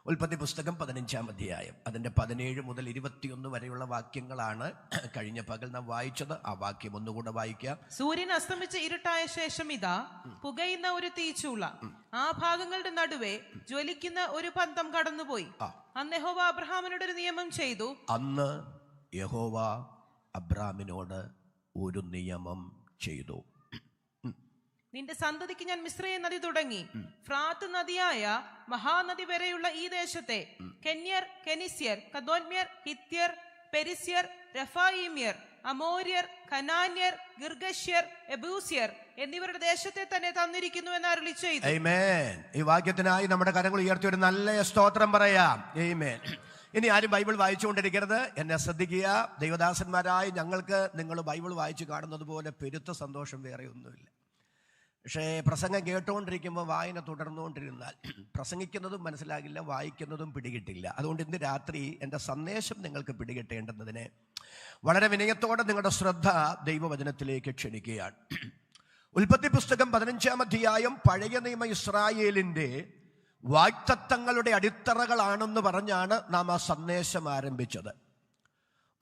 ഉൽപ്പത്തി പുസ്തകം 15-ാം അധ്യായം അതിൻ്റെ 17 മുതൽ 21 വരെയുള്ള വാക്യങ്ങളാണ് കഴിഞ്ഞ പകൽ നാം വായിച്ചത്. ആ വാക്യം ഒന്നുകൂടെ വായിക്കാം. സൂര്യൻ അസ്തമിച്ച് ഇരുട്ടായ ശേഷം ഇതാ പുകയുന്ന ഒരു തീച്ചൂള ആ ഭാഗങ്ങളുടെ നടുവേ ജ്വലിക്കുന്ന ഒരു പന്തം കടന്നുപോയി. അന്ന് യഹോവ അബ്രഹാമിനോട് ഒരു നിയമം ചെയ്തു. അന്ന് യഹോവ അബ്രാമിനോട് ഒരു നിയമം ചെയ്തു. നിന്റെ സന്തതിക്ക് ഞാൻ മിസ്രയീം നദി തുടങ്ങി ഫ്രാത്ത് നദിയായ മഹാനദി വരെയുള്ള ഈ ദേശത്തെ കെന്യർ, കെനിസ്യർ, കദോന്യർ, ഹിത്യർ, പെരിസ്യർ, രഫായിമ്യർ, അമോര്യർ, കനാന്യർ, ഗിർഗശ്യർ, എബൂസ്യർ എന്നിവരുടെ ദേശത്തെ തന്നെ തന്നിരിക്കുന്നു എന്ന് അരുളി ചെയ്തു. ആമേൻ. ഈ വാക്യത്തിനായി നമ്മുടെ കരങ്ങൾ ഉയർത്തി ഒരു നല്ല സ്തോത്രം പറയാം. ആമേൻ. ഇനി ആരും ബൈബിൾ വായിച്ചുകൊണ്ടിരിക്കരുത്, എന്നെ ശ്രദ്ധിക്കുക. ദൈവദാസന്മാരായി ഞങ്ങൾക്ക് നിങ്ങൾ ബൈബിൾ വായിച്ചു കാണുന്നത് പോലെ പെരുത്ത സന്തോഷം വേറെ ഒന്നുമില്ല. പക്ഷേ പ്രസംഗം കേട്ടുകൊണ്ടിരിക്കുമ്പോൾ വായന തുടർന്നുകൊണ്ടിരുന്നാൽ പ്രസംഗിക്കുന്നതും മനസ്സിലാകില്ല, വായിക്കുന്നതും പിടികിട്ടില്ല. അതുകൊണ്ട് ഇന്ന് രാത്രി എൻ്റെ സന്ദേശം നിങ്ങൾക്ക് പിടികിട്ടേണ്ടുന്നതിന് വളരെ വിനയത്തോടെ നിങ്ങളുടെ ശ്രദ്ധ ദൈവവചനത്തിലേക്ക് ക്ഷണിക്കുകയാണ്. ഉൽപ്പത്തി പുസ്തകം 15-ാം അധ്യായം പഴയ നിയമ ഇസ്രായേലിൻ്റെ വാഗ്ദത്തങ്ങളുടെ അടിത്തറകളാണെന്ന് പറഞ്ഞാണ് നാം ആ സന്ദേശം ആരംഭിച്ചത്.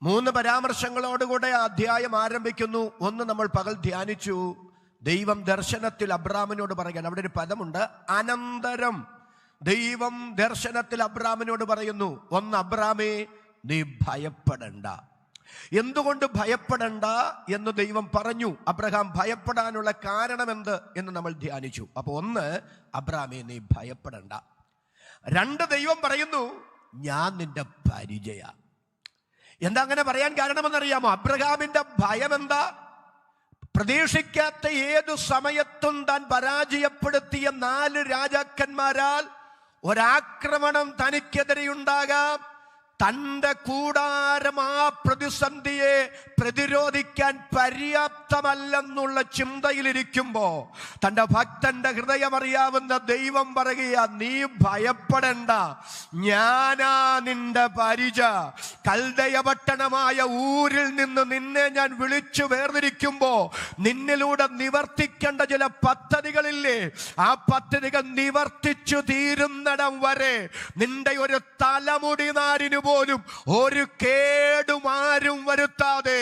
3 പരാമർശങ്ങളോടുകൂടെ ആ അധ്യായം ആരംഭിക്കുന്നു. ഒന്ന് നമ്മൾ പകൽ ധ്യാനിച്ചു. ദൈവം ദർശനത്തിൽ അബ്രാമിനോട് പറയുകയാണ്. അവിടെ ഒരു പദമുണ്ട്, അനന്തരം. ദൈവം ദർശനത്തിൽ അബ്രാമിനോട് പറയുന്നു, ഒന്ന് അബ്രാമേ, നീ ഭയപ്പെടണ്ട. എന്തുകൊണ്ട് ഭയപ്പെടണ്ട എന്ന് ദൈവം പറഞ്ഞു. അബ്രഹാം ഭയപ്പെടാനുള്ള കാരണം എന്ത് എന്ന് നമ്മൾ ധ്യാനിച്ചു. അപ്പൊ ഒന്ന്, അബ്രാമേ, നീ ഭയപ്പെടണ്ട. 2, ദൈവം പറയുന്നു, ഞാൻ നിന്റെ പരിചയ. എന്താ അങ്ങനെ പറയാൻ കാരണമെന്നറിയാമോ? അബ്രഹാമിന്റെ ഭയം എന്താ? പ്രതീക്ഷിക്കാത്ത ഏതു സമയത്തും താൻ പരാജയപ്പെടുത്തിയ 4 രാജാക്കന്മാരാൽ ഒരാക്രമണം തനിക്കെതിരെയുണ്ടാകാം. തൻ്റെ കൂടാരം ആ പ്രതിസന്ധിയെ പ്രതിരോധിക്കാൻ പര്യാപ്തമല്ലെന്നുള്ള ചിന്തയിലിരിക്കുമ്പോ തൻ്റെ ഭക്തന്റെ ഹൃദയമറിയാവുന്ന ദൈവം പറയുക, നീ ഭയപ്പെടണ്ട, ഞാനാ നിന്റെ പരിച. കൽദയ പട്ടണമായ ഊരിൽ നിന്ന് നിന്നെ ഞാൻ വിളിച്ചു വേർതിരിക്കുമ്പോ നിന്നിലൂടെ നിവർത്തിക്കേണ്ട ചില പദ്ധതികളില്ലേ, ആ പദ്ധതികൾ നിവർത്തിച്ചു തീരുന്നിടം വരെ നിന്റെ ഒരു തലമുടി നാരിനു പോലും ഒരു കേടുമാരും വരുത്താതെ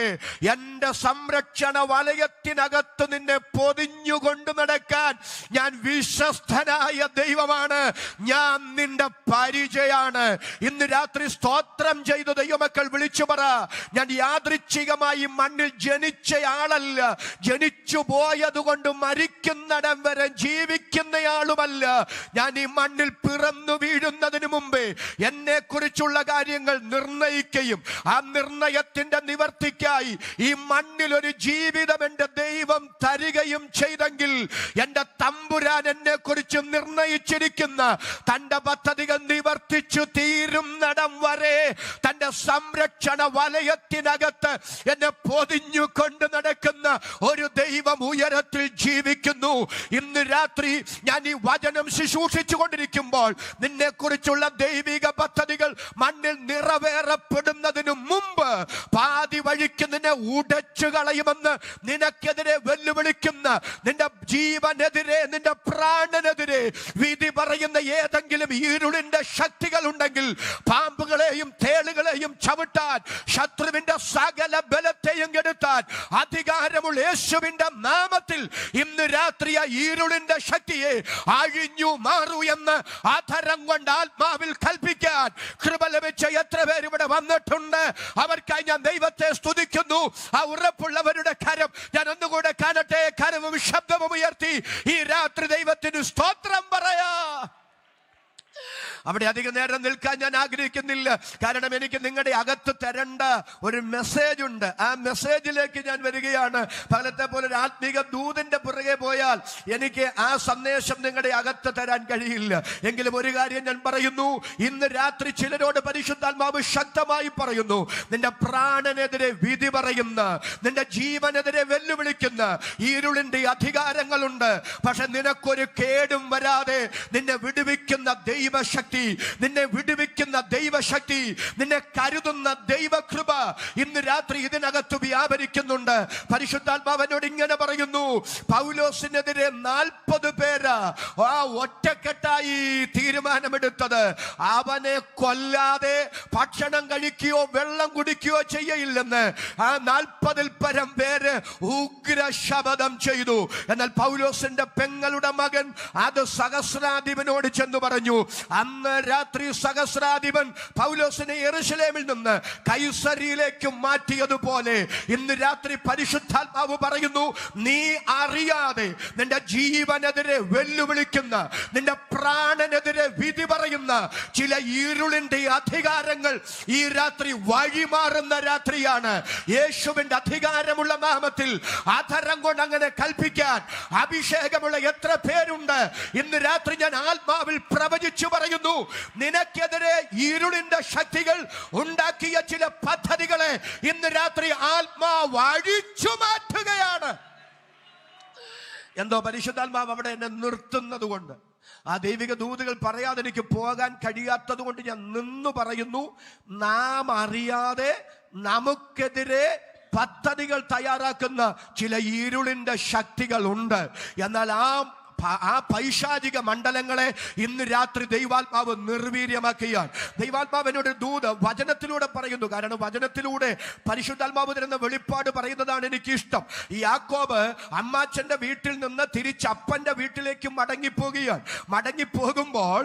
എന്റെ സംരക്ഷണ വലയത്തിനകത്ത് നിന്നെ പൊതിഞ്ഞുകൊണ്ട് നടക്കാൻ ഞാൻ വിശ്വസ്തനായ ദൈവമാണ്. ഞാൻ നിന്റെ പരിചയാണ്. ഇന്ന് രാത്രി സ്തോത്രം ചെയ്ത ദൈവമക്കൾ വിളിച്ചു പറ, ഞാൻ യാദൃച്ഛികമായി മണ്ണിൽ ജനിച്ചയാളല്ല, ജനിച്ചു പോയതുകൊണ്ട് മരിക്കുന്നിടം വരെ ജീവിക്കുന്നയാളുമല്ല. ഞാൻ ഈ മണ്ണിൽ പിറന്നു വീഴുന്നതിന് മുമ്പേ എന്നെ കുറിച്ചുള്ള കാര്യങ്ങൾ നിർണയിക്കുകയും ആ നിർണയത്തിന്റെ നിവർത്തിക്കായി ഈ മണ്ണിൽ ഒരു ജീവിതം എന്റെ ദൈവം തരികയും ചെയ്തെങ്കിൽ എന്റെ തമ്പുരാൻ എന്നെ കുറിച്ച് നിർണയിച്ചിരിക്കുന്ന തന്റെ പദ്ധതികൾ നിവർത്തിച്ചു തീരുന്നിടം വരെ തന്റെ സംരക്ഷണ വലയത്തിനകത്ത് എന്നെ പൊതിഞ്ഞു കൊണ്ട് നടക്കുന്ന ഒരു ദൈവം ഉയരത്തിൽ ജീവിക്കുന്നു. ഇന്ന് രാത്രി ഞാൻ ഈ വചനം ശുശ്രൂഷിച്ചു കൊണ്ടിരിക്കുമ്പോൾ നിന്നെ കുറിച്ചുള്ള ദൈവിക പദ്ധതികൾ മണ്ണിൽ നിറവേറപ്പെടുന്നതിനു മുമ്പ് പാതി വഴിക്ക് നിന്നെ ഉടച്ചു കളയുമെന്ന് നിനക്കെതിരെ വെല്ലുവിളിക്കുന്ന, നിന്റെ ജീവനെതിരെ, നിന്റെ പ്രാണനെതിരെ വിധി പറയുന്ന ഏതെങ്കിലും ഇരുളിന്റെ ശക്തികൾ ഉണ്ടെങ്കിൽ പാമ്പുകളെയും തേളുകളെയും ചവിട്ടാൻ, ശത്രുവിന്റെ സകല ബലത്തെയും കെടുത്താൻ അധികാരമുള്ള യേശുവിന്റെ നാമത്തിൽ ഇന്ന് രാത്രി ആ ഇരുളിന്റെ ശക്തിയെ അഴിഞ്ഞു മാറൂ എന്ന് ആധരം കൊണ്ട് ആത്മാവിൽ കൽപ്പിക്കാൻ കൃപ ലഭിച്ച എത്ര പേര് ഇവിടെ വന്നിട്ടുണ്ട്? അവർക്കായി ഞാൻ ദൈവത്തെ സ്തുതിക്കുന്നു. ആ ഉറപ്പുള്ളവരുടെ കരം ഞാൻ ഒന്നുകൂടെ കാണട്ടെ. കരവും ശബ്ദവും ഉയർത്തി ഈ രാത്രി ദൈവത്തിന് സ്തോത്രം പറയാ. അവിടെ അധികം നേരം നിൽക്കാൻ ഞാൻ ആഗ്രഹിക്കുന്നില്ല. കാരണം എനിക്ക് നിങ്ങളുടെ അകത്ത് തരേണ്ട ഒരു മെസ്സേജ് ഉണ്ട്. ആ മെസ്സേജിലേക്ക് ഞാൻ വരികയാണ്. പലത്തെ പോലെ ഒരു ആത്മീക ദൂതിന്റെ പുറകെ പോയാൽ എനിക്ക് ആ സന്ദേശം നിങ്ങളുടെ അകത്ത് തരാൻ കഴിയില്ല. എങ്കിലും ഒരു കാര്യം ഞാൻ പറയുന്നു, ഇന്ന് രാത്രി ചിലരോട് പരിശുദ്ധാത്മാവ് ശക്തമായി പറയുന്നു, നിന്റെ പ്രാണനെതിരെ വിധി പറയുന്ന, നിന്റെ ജീവനെതിരെ വെല്ലുവിളിക്കുന്ന ഇരുളിന്റെ അധികാരങ്ങളുണ്ട്. പക്ഷെ നിനക്കൊരു കേടും വരാതെ നിന്നെ വിടുവിക്കുന്ന ദൈവശക്തി ദൈവശക്തി, നിന്നെ വിടുവിക്കുന്ന ദൈവശക്തി, നിന്നെ കരുതുന്ന ദൈവകൃപ ഇന്ന് രാത്രി ഇതിനകത്ത് വ്യാപരിക്കുന്നുണ്ട്. പരിശുദ്ധാത്മാവനോട് ഇങ്ങനെ പറയുന്നു, പൗലോസിനെതിരെ 40 പേര് ആ ഒറ്റക്കെട്ടായി തീരുമാനമെടുത്തത് അവനെ കൊല്ലാതെ ഭക്ഷണം കഴിക്കുകയോ വെള്ളം കുടിക്കുകയോ ചെയ്യയില്ലെന്ന് ആ 40-ൽ പരം പേര് ഉഗ്ര ശപഥം ചെയ്തു. എന്നാൽ പൗലോസിന്റെ പെങ്ങളുടെ മകൻ അത് സഹസ്രാധിപനോട് ചെന്ന് പറഞ്ഞു. അന്ന് രാത്രി സഹസ്രാധിപൻ പൗലോസിനെ യെരൂശലേമിൽ നിന്ന് കൈസരിയിലേക്ക് മാറ്റിയതുപോലെ ഇന്ന് രാത്രി പരിശുദ്ധാത്മാവ് പറയുന്നു, നീ അറിയാതെ നിന്റെ ജീവനെതിരെ വെല്ലുവിളിക്കുന്ന, നിന്റെ പ്രാണനെതിരെ വിധി പറയുന്ന ചില ഇരുളിന്റെ അധികാരങ്ങൾ ഈ രാത്രി വഴിമാറുന്ന രാത്രിയാണ്. യേശുവിന്റെ അധികാരമുള്ള നാമത്തിൽ അധരം കൊണ്ട് അങ്ങനെ കൽപ്പിക്കാൻ അഭിഷേകമുള്ള എത്ര പേരുണ്ട്? ഇന്ന് രാത്രി ഞാൻ ആത്മാവിൽ പ്രവചിച്ചു പറയുന്നു, നിനക്കെതിരെ ഇരുളിന്റെ ശക്തികൾ ഉണ്ടാക്കിയ ചില പദ്ധതികളെ ഇന്ന് രാത്രി ആത്മാവ് അഴിച്ചു മാറ്റുകയാണ്. എന്തോ പരിശുദ്ധാത്മാവ് അവിടെ എന്നെ നിർത്തുന്നത് കൊണ്ട്, ആ ദൈവിക ദൂതുകൾ പറയാതെ എനിക്ക് പോകാൻ കഴിയാത്തത് കൊണ്ട് ഞാൻ നിന്നു പറയുന്നു. നാം അറിയാതെ നമുക്കെതിരെ പദ്ധതികൾ തയ്യാറാക്കുന്ന ചില ഇരുളിന്റെ ശക്തികളുണ്ട്. എന്നാൽ ആ പൈശാചിക മണ്ഡലങ്ങളെ ഇന്ന് രാത്രി ദൈവാത്മാവ് നിർവീര്യമാക്കിയാൽ, ദൈവാത്മാവിനോട് ദൂത് വചനത്തിലൂടെ പറയുന്നു. കാരണം വചനത്തിലൂടെ പരിശുദ്ധാത്മാവ് തരുന്ന വെളിപ്പാട് പറയുന്നതാണ് എനിക്കിഷ്ടം. യാക്കോബ് അമ്മാച്ചന്റെ വീട്ടിൽ നിന്ന് തിരിച്ച് അപ്പന്റെ വീട്ടിലേക്ക് മടങ്ങിപ്പോകുമ്പോൾ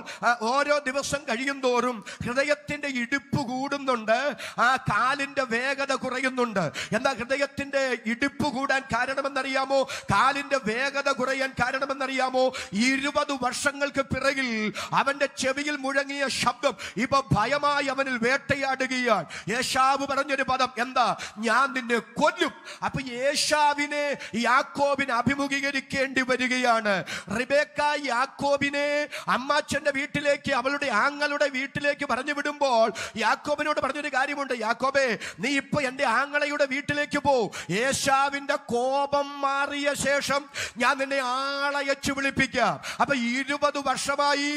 ഓരോ ദിവസം കഴിയും തോറും ഹൃദയത്തിന്റെ ഇടിപ്പ് കൂടുന്നുണ്ട്, ആ കാലിന്റെ വേഗത കുറയുന്നുണ്ട്. എന്നാൽ ഹൃദയത്തിന്റെ ഇടിപ്പ് കൂടാൻ കാരണമെന്നറിയാമോ? കാലിന്റെ വേഗത കുറയാൻ കാരണമെന്നറിയാമോ? 20 വർഷങ്ങൾക്ക് പിറകിൽ അവന്റെ ചെവിയിൽ മുഴങ്ങിയ ശബ്ദം ഇപ്പൊ ഭയമായി അവനിൽ വേട്ടയാടുകയാണ്. യേശാവ് പറഞ്ഞൊരു പദം എന്താ? ഞാൻ നിന്നെ കൊല്ലും. അപ്പൊ യേശാവിനെ യാക്കോബിന് അഭിമുഖീകരിക്കേണ്ടി വരികയാണ്. റിബേക്ക യാക്കോബിനെ അമ്മാച്ചന്റെ വീട്ടിലേക്ക്, അവളുടെ ആങ്ങളുടെ വീട്ടിലേക്ക് പറഞ്ഞു വിടുമ്പോൾ യാക്കോബിനോട് പറഞ്ഞൊരു കാര്യമുണ്ട്, യാക്കോബേ, നീ ഇപ്പൊ എന്റെ ആങ്ങളയുടെ വീട്ടിലേക്ക് പോ. യേശാവിന്റെ കോപം മാറിയ ശേഷം ഞാൻ നിന്നെ ആളയച്ചു വിളിപ്പിക്കാം. അപ്പൊ 20 വർഷമായി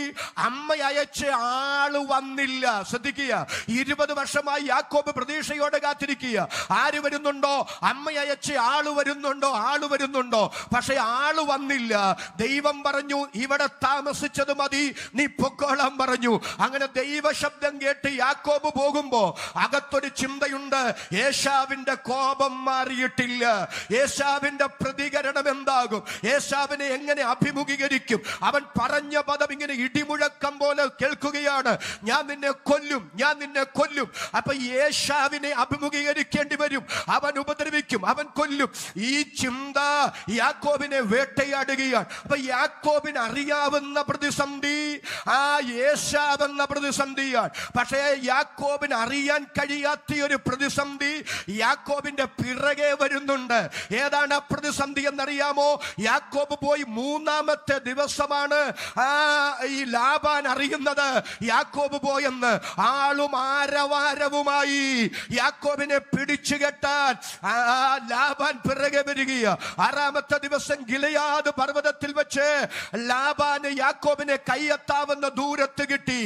അമ്മ അയച്ച ആള് വന്നില്ല. ശ്രദ്ധിക്കുക, 20 വർഷമായി യാക്കോബ് പ്രതീക്ഷയോടെ കാത്തിരിക്കുക. ആര് വരുന്നുണ്ടോ? അമ്മ അയച്ച ആള് വരുന്നുണ്ടോ? പക്ഷെ ആള് വന്നില്ല. ദൈവം പറഞ്ഞു, ഇവിടെ താമസിച്ചത് മതി, നീ പൊക്കോളാൻ പറഞ്ഞു. അങ്ങനെ ദൈവശബ്ദം കേട്ട് യാക്കോബ് പോകുമ്പോ അകത്തൊരു ചിന്തയുണ്ട്, ഏശാവിന്റെ കോപം മാറിയിട്ടില്ല. ഏശാവിന്റെ പ്രതികരണം എന്താകും? ഏശാവിനെ എങ്ങനെ അഭിമുഖീകരിക്കും? അവൻ പറഞ്ഞ പദം ഇങ്ങനെ ഇടിമുഴക്കം പോലെ കേൾക്കുകയാണ്, ഞാൻ നിന്നെ കൊല്ലും. അപ്പൊ യേശാവിനെ അഭിമുഖീകരിക്കേണ്ടി വരും. അവൻ ഉപദ്രവിക്കും, അവൻ കൊല്ലും. ഈ ചിന്ത യാക്കോബിനെ വേട്ടയാടുകയാണ്. അപ്പൊ യാക്കോബിന് അറിയാവുന്ന പ്രതിസന്ധി ആ യേശാവെന്ന പ്രതിസന്ധിയാണ്. പക്ഷേ യാക്കോബിന് അറിയാൻ കഴിയാത്ത ഒരു പ്രതിസന്ധി യാക്കോബിന്റെ പിറകെ വരുന്നുണ്ട്. ഏതാണ് ആ പ്രതിസന്ധി എന്നറിയാമോ? യാക്കോബ് പോയി 3-ാമത്തെ ദിവസമാണ് ഈ ലാബാൻ അറിയുന്നത് യാക്കോബ് പോയെന്ന്. ആളും ആരവാരവുമായി യാക്കോബിനെ പിടിച്ചു കെട്ടാൻ ലാബാൻ പിറകെ വരികയാ. 6-ാമത്തെ ദിവസം ഗിലെയാദ് പർവ്വതത്തിൽ വെച്ച് ലാബാന് യാക്കോബിനെ കൈയെത്താവുന്ന ദൂരത്ത് കിട്ടി.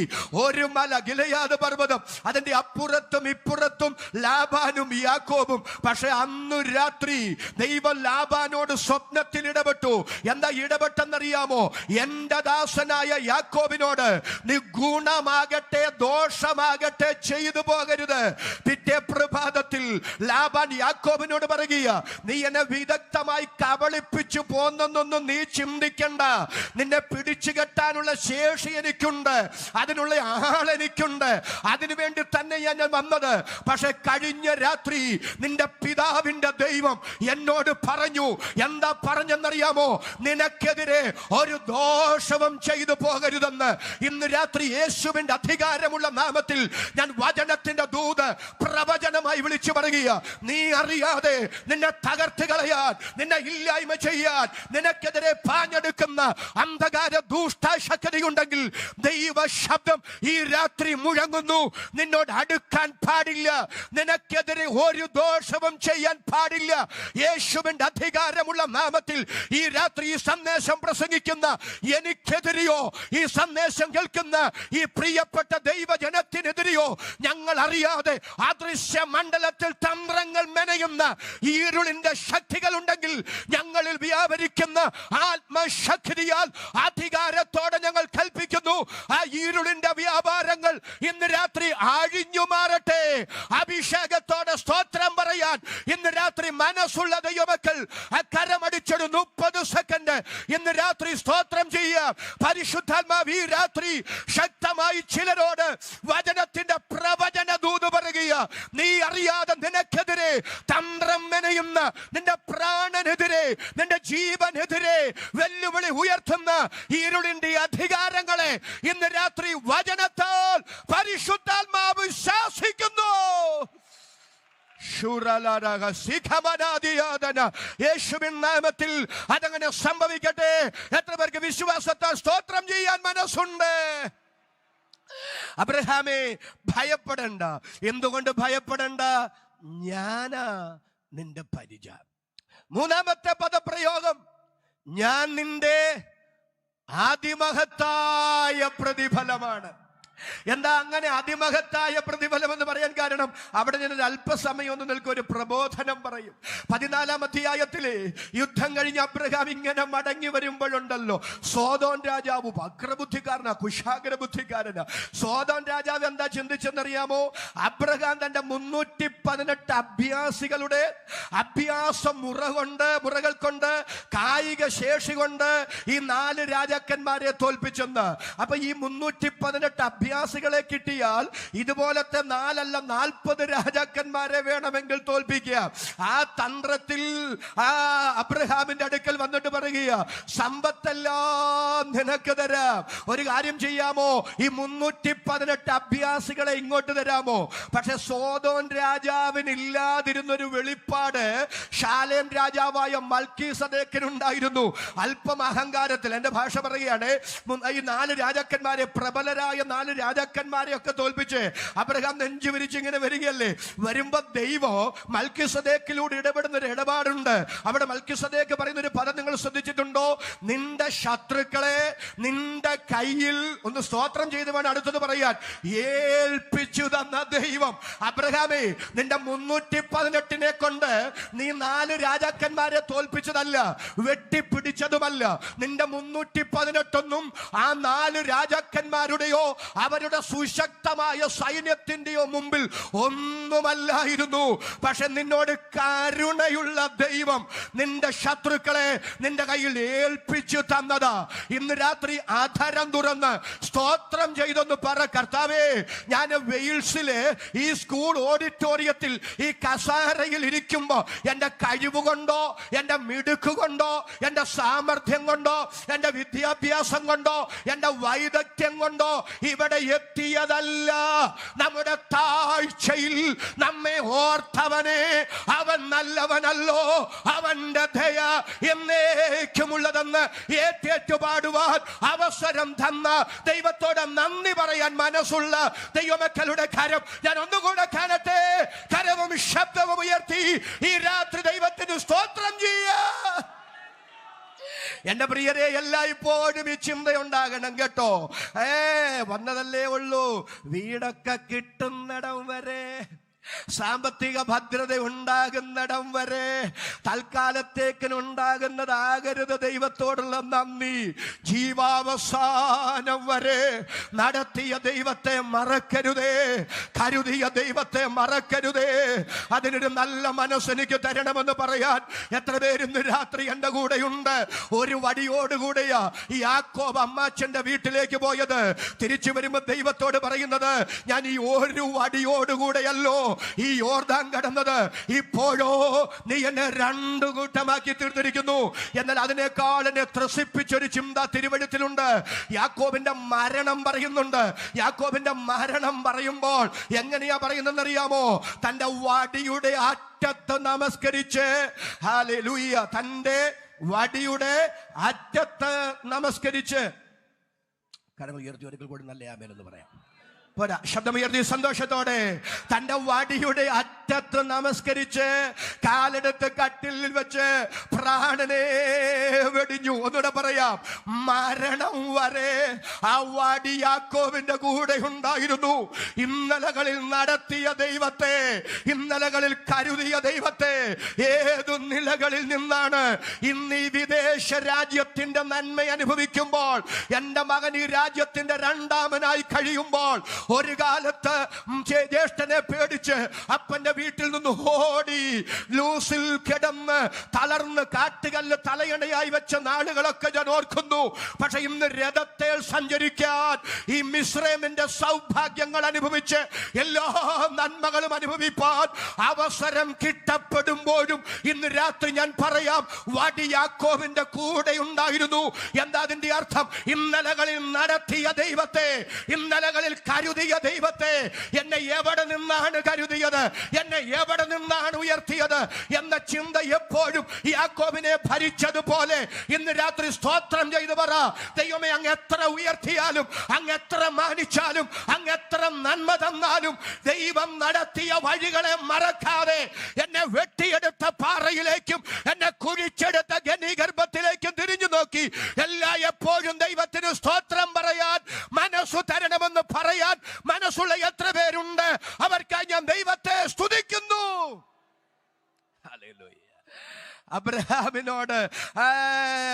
ഒരു മല, ഗിലെയാദ് പർവ്വതം, അതിന്റെ അപ്പുറത്തും ഇപ്പുറത്തും ലാബാനും യാക്കോബും. പക്ഷെ അന്നു രാത്രി ദൈവം ലാബാനോട് സ്വപ്നത്തിൽ ഇടപെട്ടു. എന്താ ഇടപെട്ടെന്നറിയാമോ? എന്റെ ദാസനായ യാക്കോബിനോട് നീ ഗുണമാകട്ടെ ദോഷമാകട്ടെ ചെയ്തു പോകരുത്. പിറ്റേ പ്രഭാതത്തിൽ ലാബാൻ യാക്കോബിനോട് പറയുക, നീ എന്നെ വിദഗ്ധമായി കബളിപ്പിച്ചു പോന്നൊന്നും നീ ചിന്തിക്കണ്ട. നിന്നെ പിടിച്ചു കെട്ടാനുള്ള ശേഷി എനിക്കുണ്ട്, അതിനുള്ള ആളെനിക്കുണ്ട്. അതിനുവേണ്ടി തന്നെ ഞാൻ വന്നത്. പക്ഷെ കഴിഞ്ഞ രാത്രി നിന്റെ പിതാവിന്റെ ദൈവം എന്നോട് പറഞ്ഞു. എന്താ പറഞ്ഞെന്നറിയാമോ? നിനക്കെതിരെ ഒരു ദോഷവും ചെയ്തു പോകരുതെന്ന്. ഇന്ന് രാത്രി യേശുവിന്റെ അധികാരമുള്ള നാമത്തിൽ ഞാൻ വചനത്തിന്റെ ദൂത് പ്രവചനമായി വിളിച്ചു പറയുക. നീ അറിയാതെ നിന്നെ തകർത്ത് കളയാൻ, നിന്നെ ഇല്ലായ്മ ചെയ്യാൻ നിനക്കെതിരെ പാഞ്ഞെടുക്കുന്ന അന്ധകാര ദുഷ്ടശക്തിയുണ്ടെങ്കിൽ ദൈവ ശബ്ദം ഈ രാത്രി മുഴങ്ങുന്നു. നിന്നോട് അടുക്കാൻ പാടില്ല, നിനക്കെതിരെ ഒരു ദോഷവും ചെയ്യാൻ പാടില്ല. യേശുവിന്റെ അധികാരമുള്ള നാമത്തിൽ ഈ രാത്രി ഈ സന്ദേശം സന്ദേശം പ്രസംഗിക്കുന്ന എനിക്കെതിരെയോ ഈ സന്ദേശം കേൾക്കുന്ന ഈ പ്രിയപ്പെട്ട ദൈവജനത്തിനെതിരെയോ ഞങ്ങൾ അറിയാതെ അദൃശ്യ മണ്ഡലത്തിൽ തന്ത്രങ്ങൾ മെനയുന്ന ഇരുളിന്റെ ശക്തികൾ ഉണ്ടെങ്കിൽ ഞങ്ങളിൽ വ്യാപരിക്കുന്ന ആത്മശക്തിയാൽ അധികാരത്തോടെ ഞങ്ങൾ കൽപ്പിക്കുന്നു, ആ ഇരുളിന്റെ വ്യാപാരങ്ങൾ ഇന്ന് രാത്രി അഴിഞ്ഞു മാറട്ടെ. അഭിഷേകത്തോടെ സ്തോത്രം പറയാൻ ഇന്ന് രാത്രി മനസ്സുള്ള ദൈവമക്കൾ കരമടിച്ചൊരു 30 സെക്കൻഡ് ഇന്ന് രാത്രി സ്തോത്രം ചെയ്യാം. പരിശുദ്ധാത്മാവ് ഈ രാത്രി ശക്തമായി ചിലരോട് വചനത്തിന്റെ പ്രവചന ദൂത് പറയുക. നീ അറിയാതെ നിനക്കെതിരെ തന്ത്രം മെനയുന്ന, നിന്റെ പ്രാണനെതിരെ, നിന്റെ ജീവനെതിരെ വെല്ലുവിളി ഉയർത്തുന്ന ഇരുളിന്റെ അധികാരങ്ങളെ ഇന്ന് രാത്രി വചനത്താൽ പരിശുദ്ധാത്മാവ് ശാസിക്കുന്നു. യേശുവിൻ നാമത്തിൽ അതങ്ങനെ സംഭവിക്കട്ടെ. എത്ര പേർക്ക് വിശ്വാസത്താൽ സ്തോത്രം ചെയ്യാൻ മനസ്സുണ്ട്? അബ്രഹാമേ, ഭയപ്പെടണ്ട. എന്തുകൊണ്ട് ഭയപ്പെടണ്ട? ഞാനാ നിന്റെ പരിച. മൂന്നാമത്തെ പദപ്രയോഗം, ഞാൻ നിന്റെ അതിമഹത്തായ പ്രതിഫലമാണ്. എന്താ അങ്ങനെ അതിമഹത്തായ പ്രതിഫലം എന്ന് പറയാൻ കാരണം? അവിടെ ഞാൻ അല്പസമയം ഒന്ന് നിൽക്കും, ഒരു പ്രബോധനം പറയും. 14-ാം അധ്യായത്തിലെ യുദ്ധം കഴിഞ്ഞ് അബ്രഹാം ഇങ്ങനെ മടങ്ങി വരുമ്പോഴുണ്ടല്ലോ, സോദോം രാജാവ് വക്രബുദ്ധിക്കാരനാ, കുശാഗ്രബുദ്ധിക്കാരനാ. സോദോം രാജാവ് എന്താ ചിന്തിച്ചെന്നറിയാമോ? അബ്രഹാം തന്റെ 318 അഭ്യാസികളുടെ അഭ്യാസ മുറകൾ കൊണ്ട്, കായിക ശേഷി കൊണ്ട് ഈ 4 രാജാക്കന്മാരെ തോൽപ്പിച്ചെന്ന്. അപ്പൊ ഈ 318 അഭ്യാസികളെ കിട്ടിയാൽ ഇതുപോലത്തെ 4 അല്ല 40 രാജാക്കന്മാരെ വേണമെങ്കിൽ തോൽപ്പിക്കുക. ആ തന്ത്രത്തിൽ ആ അബ്രഹാമിന്റെ അടുക്കൽ വന്നിട്ട് പറയുക, സമ്പത്തെല്ലാം നിനക്ക് തരാം, ഒരു കാര്യം ചെയ്യാമോ, ഈ 318 അഭ്യാസികളെ ഇങ്ങോട്ട് തരാമോ? പക്ഷെ സോദോം രാജാവിന് ഇല്ലാതിരുന്നൊരു വെളിപ്പാട് ശാലേം രാജാവായ മൽക്കീസദേക്കിനുണ്ടായിരുന്നു. അല്പം അഹങ്കാരത്തിൽ, എന്റെ ഭാഷ പറയുകയാണ്, ഈ 4 രാജാക്കന്മാരെ, പ്രബലരായ 4 രാജാക്കന്മാരെ ഒക്കെ തോൽപ്പിച്ച് അബ്രഹാം നെഞ്ചു വിരിച്ച് ഇങ്ങനെ വരികയല്ലേ. വരുമ്പോ ദൈവം മൽക്കീസദേക്കിലൂടെ ഇടപെടുന്ന ഒരു ഇടപാടുണ്ട്. അവിടെ മൽക്കീസദേക്ക് പറയുന്ന ഒരു പദം നിങ്ങൾ ശ്രദ്ധിച്ചിട്ടുണ്ടോ? നിന്റെ ശത്രുക്കളെ നിന്റെ കയ്യിൽ, ഒന്ന് സ്തോത്രം ചെയ്ത് വേണം അടുത്തത് പറയാൻ, ഏൽപ്പിച്ചു തന്ന ദൈവം. അബ്രഹാമേ, നിന്റെ 318 കൊണ്ട് നീ 4 രാജാക്കന്മാരെ തോൽപ്പിച്ചതല്ല, വെട്ടിപ്പിടിച്ചതുമല്ല. നിന്റെ 318 ആ 4 രാജാക്കന്മാരുടെയോ അവരുടെ സുശക്തമായ സൈന്യത്തിന്റെയോ മുമ്പിൽ ഒന്നുമല്ലായിരുന്നു. പക്ഷെ നിന്നോട് കരുണയുള്ള ദൈവം നിന്റെ ശത്രുക്കളെ നിന്റെ കയ്യിൽ ഏൽപ്പിച്ചു തന്നതാ. ഇന്ന് രാത്രി അധരം തുറന്ന് സ്തോത്രം ചെയ്തൊന്ന് പറ, കർത്താവേ, ഞാൻ വെയിൽസിലെ ഈ സ്കൂൾ ഓഡിറ്റോറിയത്തിൽ ഈ കസാരയിൽ ഇരിക്കുമ്പോ എന്റെ കഴിവുകൊണ്ടോ, എന്റെ മിടുക്കുകൊണ്ടോ, എന്റെ സാമർഥ്യം കൊണ്ടോ, എന്റെ വിദ്യാഭ്യാസം കൊണ്ടോ, എന്റെ വൈദഗ്ധ്യം കൊണ്ടോ ഇവിടെ എത്തിയതല്ല. നമ്മുടെ താഴ്ചയിൽ നമ്മെ ഓർത്തവനെ, അവൻ നല്ലവനല്ലോ, അവന്റെ ദയ എന്നേക്കുമുള്ളതെന്ന് ഏറ്റേറ്റുപാടുവാൻ അവസരം തന്ന ദൈവത്തോട് നന്ദി പറയാൻ മനസ്സുള്ള ദൈവമക്കളുടെ കരം ഞാൻ ഒന്നുകൂടെ കാണട്ടെ. കരവും ശബ്ദവും ഉയർത്തി ഈ രാത്രി ദൈവത്തിന് സ്തോത്രം ചെയ്യാ. എന്റെ പ്രിയരെ, എല്ലായ്പ്പോഴും ഈ ചിന്തയുണ്ടാകണം കേട്ടോ. വന്നതല്ലേ ഉള്ളൂ, വീടൊക്കെ കിട്ടുന്നിടം വരെ, സാമ്പത്തിക ഭദ്രത ഉണ്ടാകുന്നിടം വരെ, തൽക്കാലത്തേക്കിനുണ്ടാകുന്നതാകരുത് ദൈവത്തോടുള്ള നന്ദി. ജീവാവസാനം വരെ നടത്തിയ ദൈവത്തെ മറക്കരുതേ, കരുതിയ ദൈവത്തെ മറക്കരുതേ. അതിനൊരു നല്ല മനസ്സെനിക്ക് തരണമെന്ന് പറയാൻ എത്ര പേരിന്ന് രാത്രി എന്റെ കൂടെയുണ്ട്. ഒരു വടിയോടുകൂടെയാ ഈ യാക്കോബ് അമ്മാച്ചന്റെ വീട്ടിലേക്ക് പോയത്. തിരിച്ചു വരുമ്പോ ദൈവത്തോട് പറയുന്നത്, ഞാൻ ഈ ഒരു വടിയോടുകൂടെയല്ലോ ഈ യോർദാൻ കടന്നത്, ഇപ്പോഴോ നീ എന്നെ 2 കൂട്ടമാക്കി തീർത്തിരിക്കുന്നു. എന്നാൽ അതിനേക്കാൾ എന്നെ ത്രസിപ്പിച്ചൊരു ചിന്ത തിരുവഴുത്തിലുണ്ട്. യാക്കോബിന്റെ മരണം പറയുന്നുണ്ട്. യാക്കോബിന്റെ മരണം പറയുമ്പോൾ എങ്ങനെയാ പറയുന്നതെന്നറിയാമോ? തന്റെ വടിയുടെ അറ്റത്ത് നമസ്കരിച്ച്, ഹല്ലേലൂയ, തന്റെ വടിയുടെ അറ്റത്ത് നമസ്കരിച്ച്, കരങ്ങൾ ഉയർത്തി ഒരിക്കൽ കൂടി നല്ല ആമേൻ എന്ന് പറയാം. പോരാ, ശബ്ദമുയർത്തി സന്തോഷത്തോടെ തന്റെ വടിയുടെ അറ്റത്ത് നമസ്കരിച്ച് കാലെടുത്ത് കട്ടിലിൽ വെച്ച് പ്രാണനെ വെടിഞ്ഞു. ഒന്നുകൂടെ പറയാം, മരണം വരെ ആ വടി യാക്കോബിന്റെ കൂടെ ഉണ്ടായിരുന്നു. ഇന്നലകളിൽ നടത്തിയ ദൈവത്തെ, ഇന്നലകളിൽ കരുതിയ ദൈവത്തെ ഏതു നിലകളിൽ നിന്നാണ് ഇന്ന് ഈ വിദേശ രാജ്യത്തിന്റെ നന്മ അനുഭവിക്കുമ്പോൾ, എന്റെ മകൻ ഈ രാജ്യത്തിന്റെ രണ്ടാമനായി കഴിയുമ്പോൾ, ഒരു കാലത്ത് ജ്യേഷ്ഠനെ പേടിച്ച് അപ്പന്റെ വീട്ടിൽ നിന്ന് ഓടി ലൂസിൽ കിടന്ന് തളർന്ന് കാട്ടുകല്ല് തലയണയായി വെച്ച നാളുകളൊക്കെ ഞാൻ ഓർക്കുന്നു. പക്ഷെ ഇന്ന് രഥത്തെ സഞ്ചരിക്കാൻ, ഈ മിസ്രൈമിന്റെ സൗഭാഗ്യങ്ങൾ അനുഭവിച്ച് എല്ലാ നന്മകളും അനുഭവിപ്പാൻ അവസരം കിട്ടപ്പെടുമ്പോഴും ഇന്ന് രാത്രി ഞാൻ പറയാം, വടി യാക്കോബിന്റെ കൂടെ ഉണ്ടായിരുന്നു. എന്താ അതിന്റെ അർത്ഥം? ഇന്നലകളിൽ നടത്തിയ ദൈവത്തെ, ഇന്നലകളിൽ കരുതിയ ദൈവത്തെ, എന്നെ എവിടെ നിന്നാണ് കരുതിയത്, എന്നെ എവിടെ നിന്നാണ് ഉയർത്തിയത് എന്ന ചിന്ത എപ്പോഴും യാക്കോബിനെ ഭരിച്ചതുപോലെ ഇന്ന് രാത്രി സ്തോത്രം ചെയ്തു പറ, ദൈവമേ, അങ്ങ് എത്ര ഉയർത്തിയാലും, അങ്ങ് എത്ര മാനിച്ചാലും, അങ്ങ് എത്ര നന്മ തന്നാലും, ദൈവം നടത്തിയ വഴികളെ മറക്കാതെ എന്നെ വെട്ടിയെടുത്ത പാറയിലേക്കും എന്നെ കുഴിച്ചെടുത്ത ഗർഭത്തിലേക്കും തിരിഞ്ഞു നോക്കി എപ്പോഴും ദൈവത്തിന് സ്തോത്രം പറയാൻ, മനസ്സു തരണമെന്ന് പറയാൻ മനസ്സുള്ള എത്ര പേരുണ്ട്? അവർക്കായി ഞാൻ ദൈവത്തെ സ്തുതിക്കുന്നു. ഹല്ലേലൂയ. അബ്രഹാമിനോട്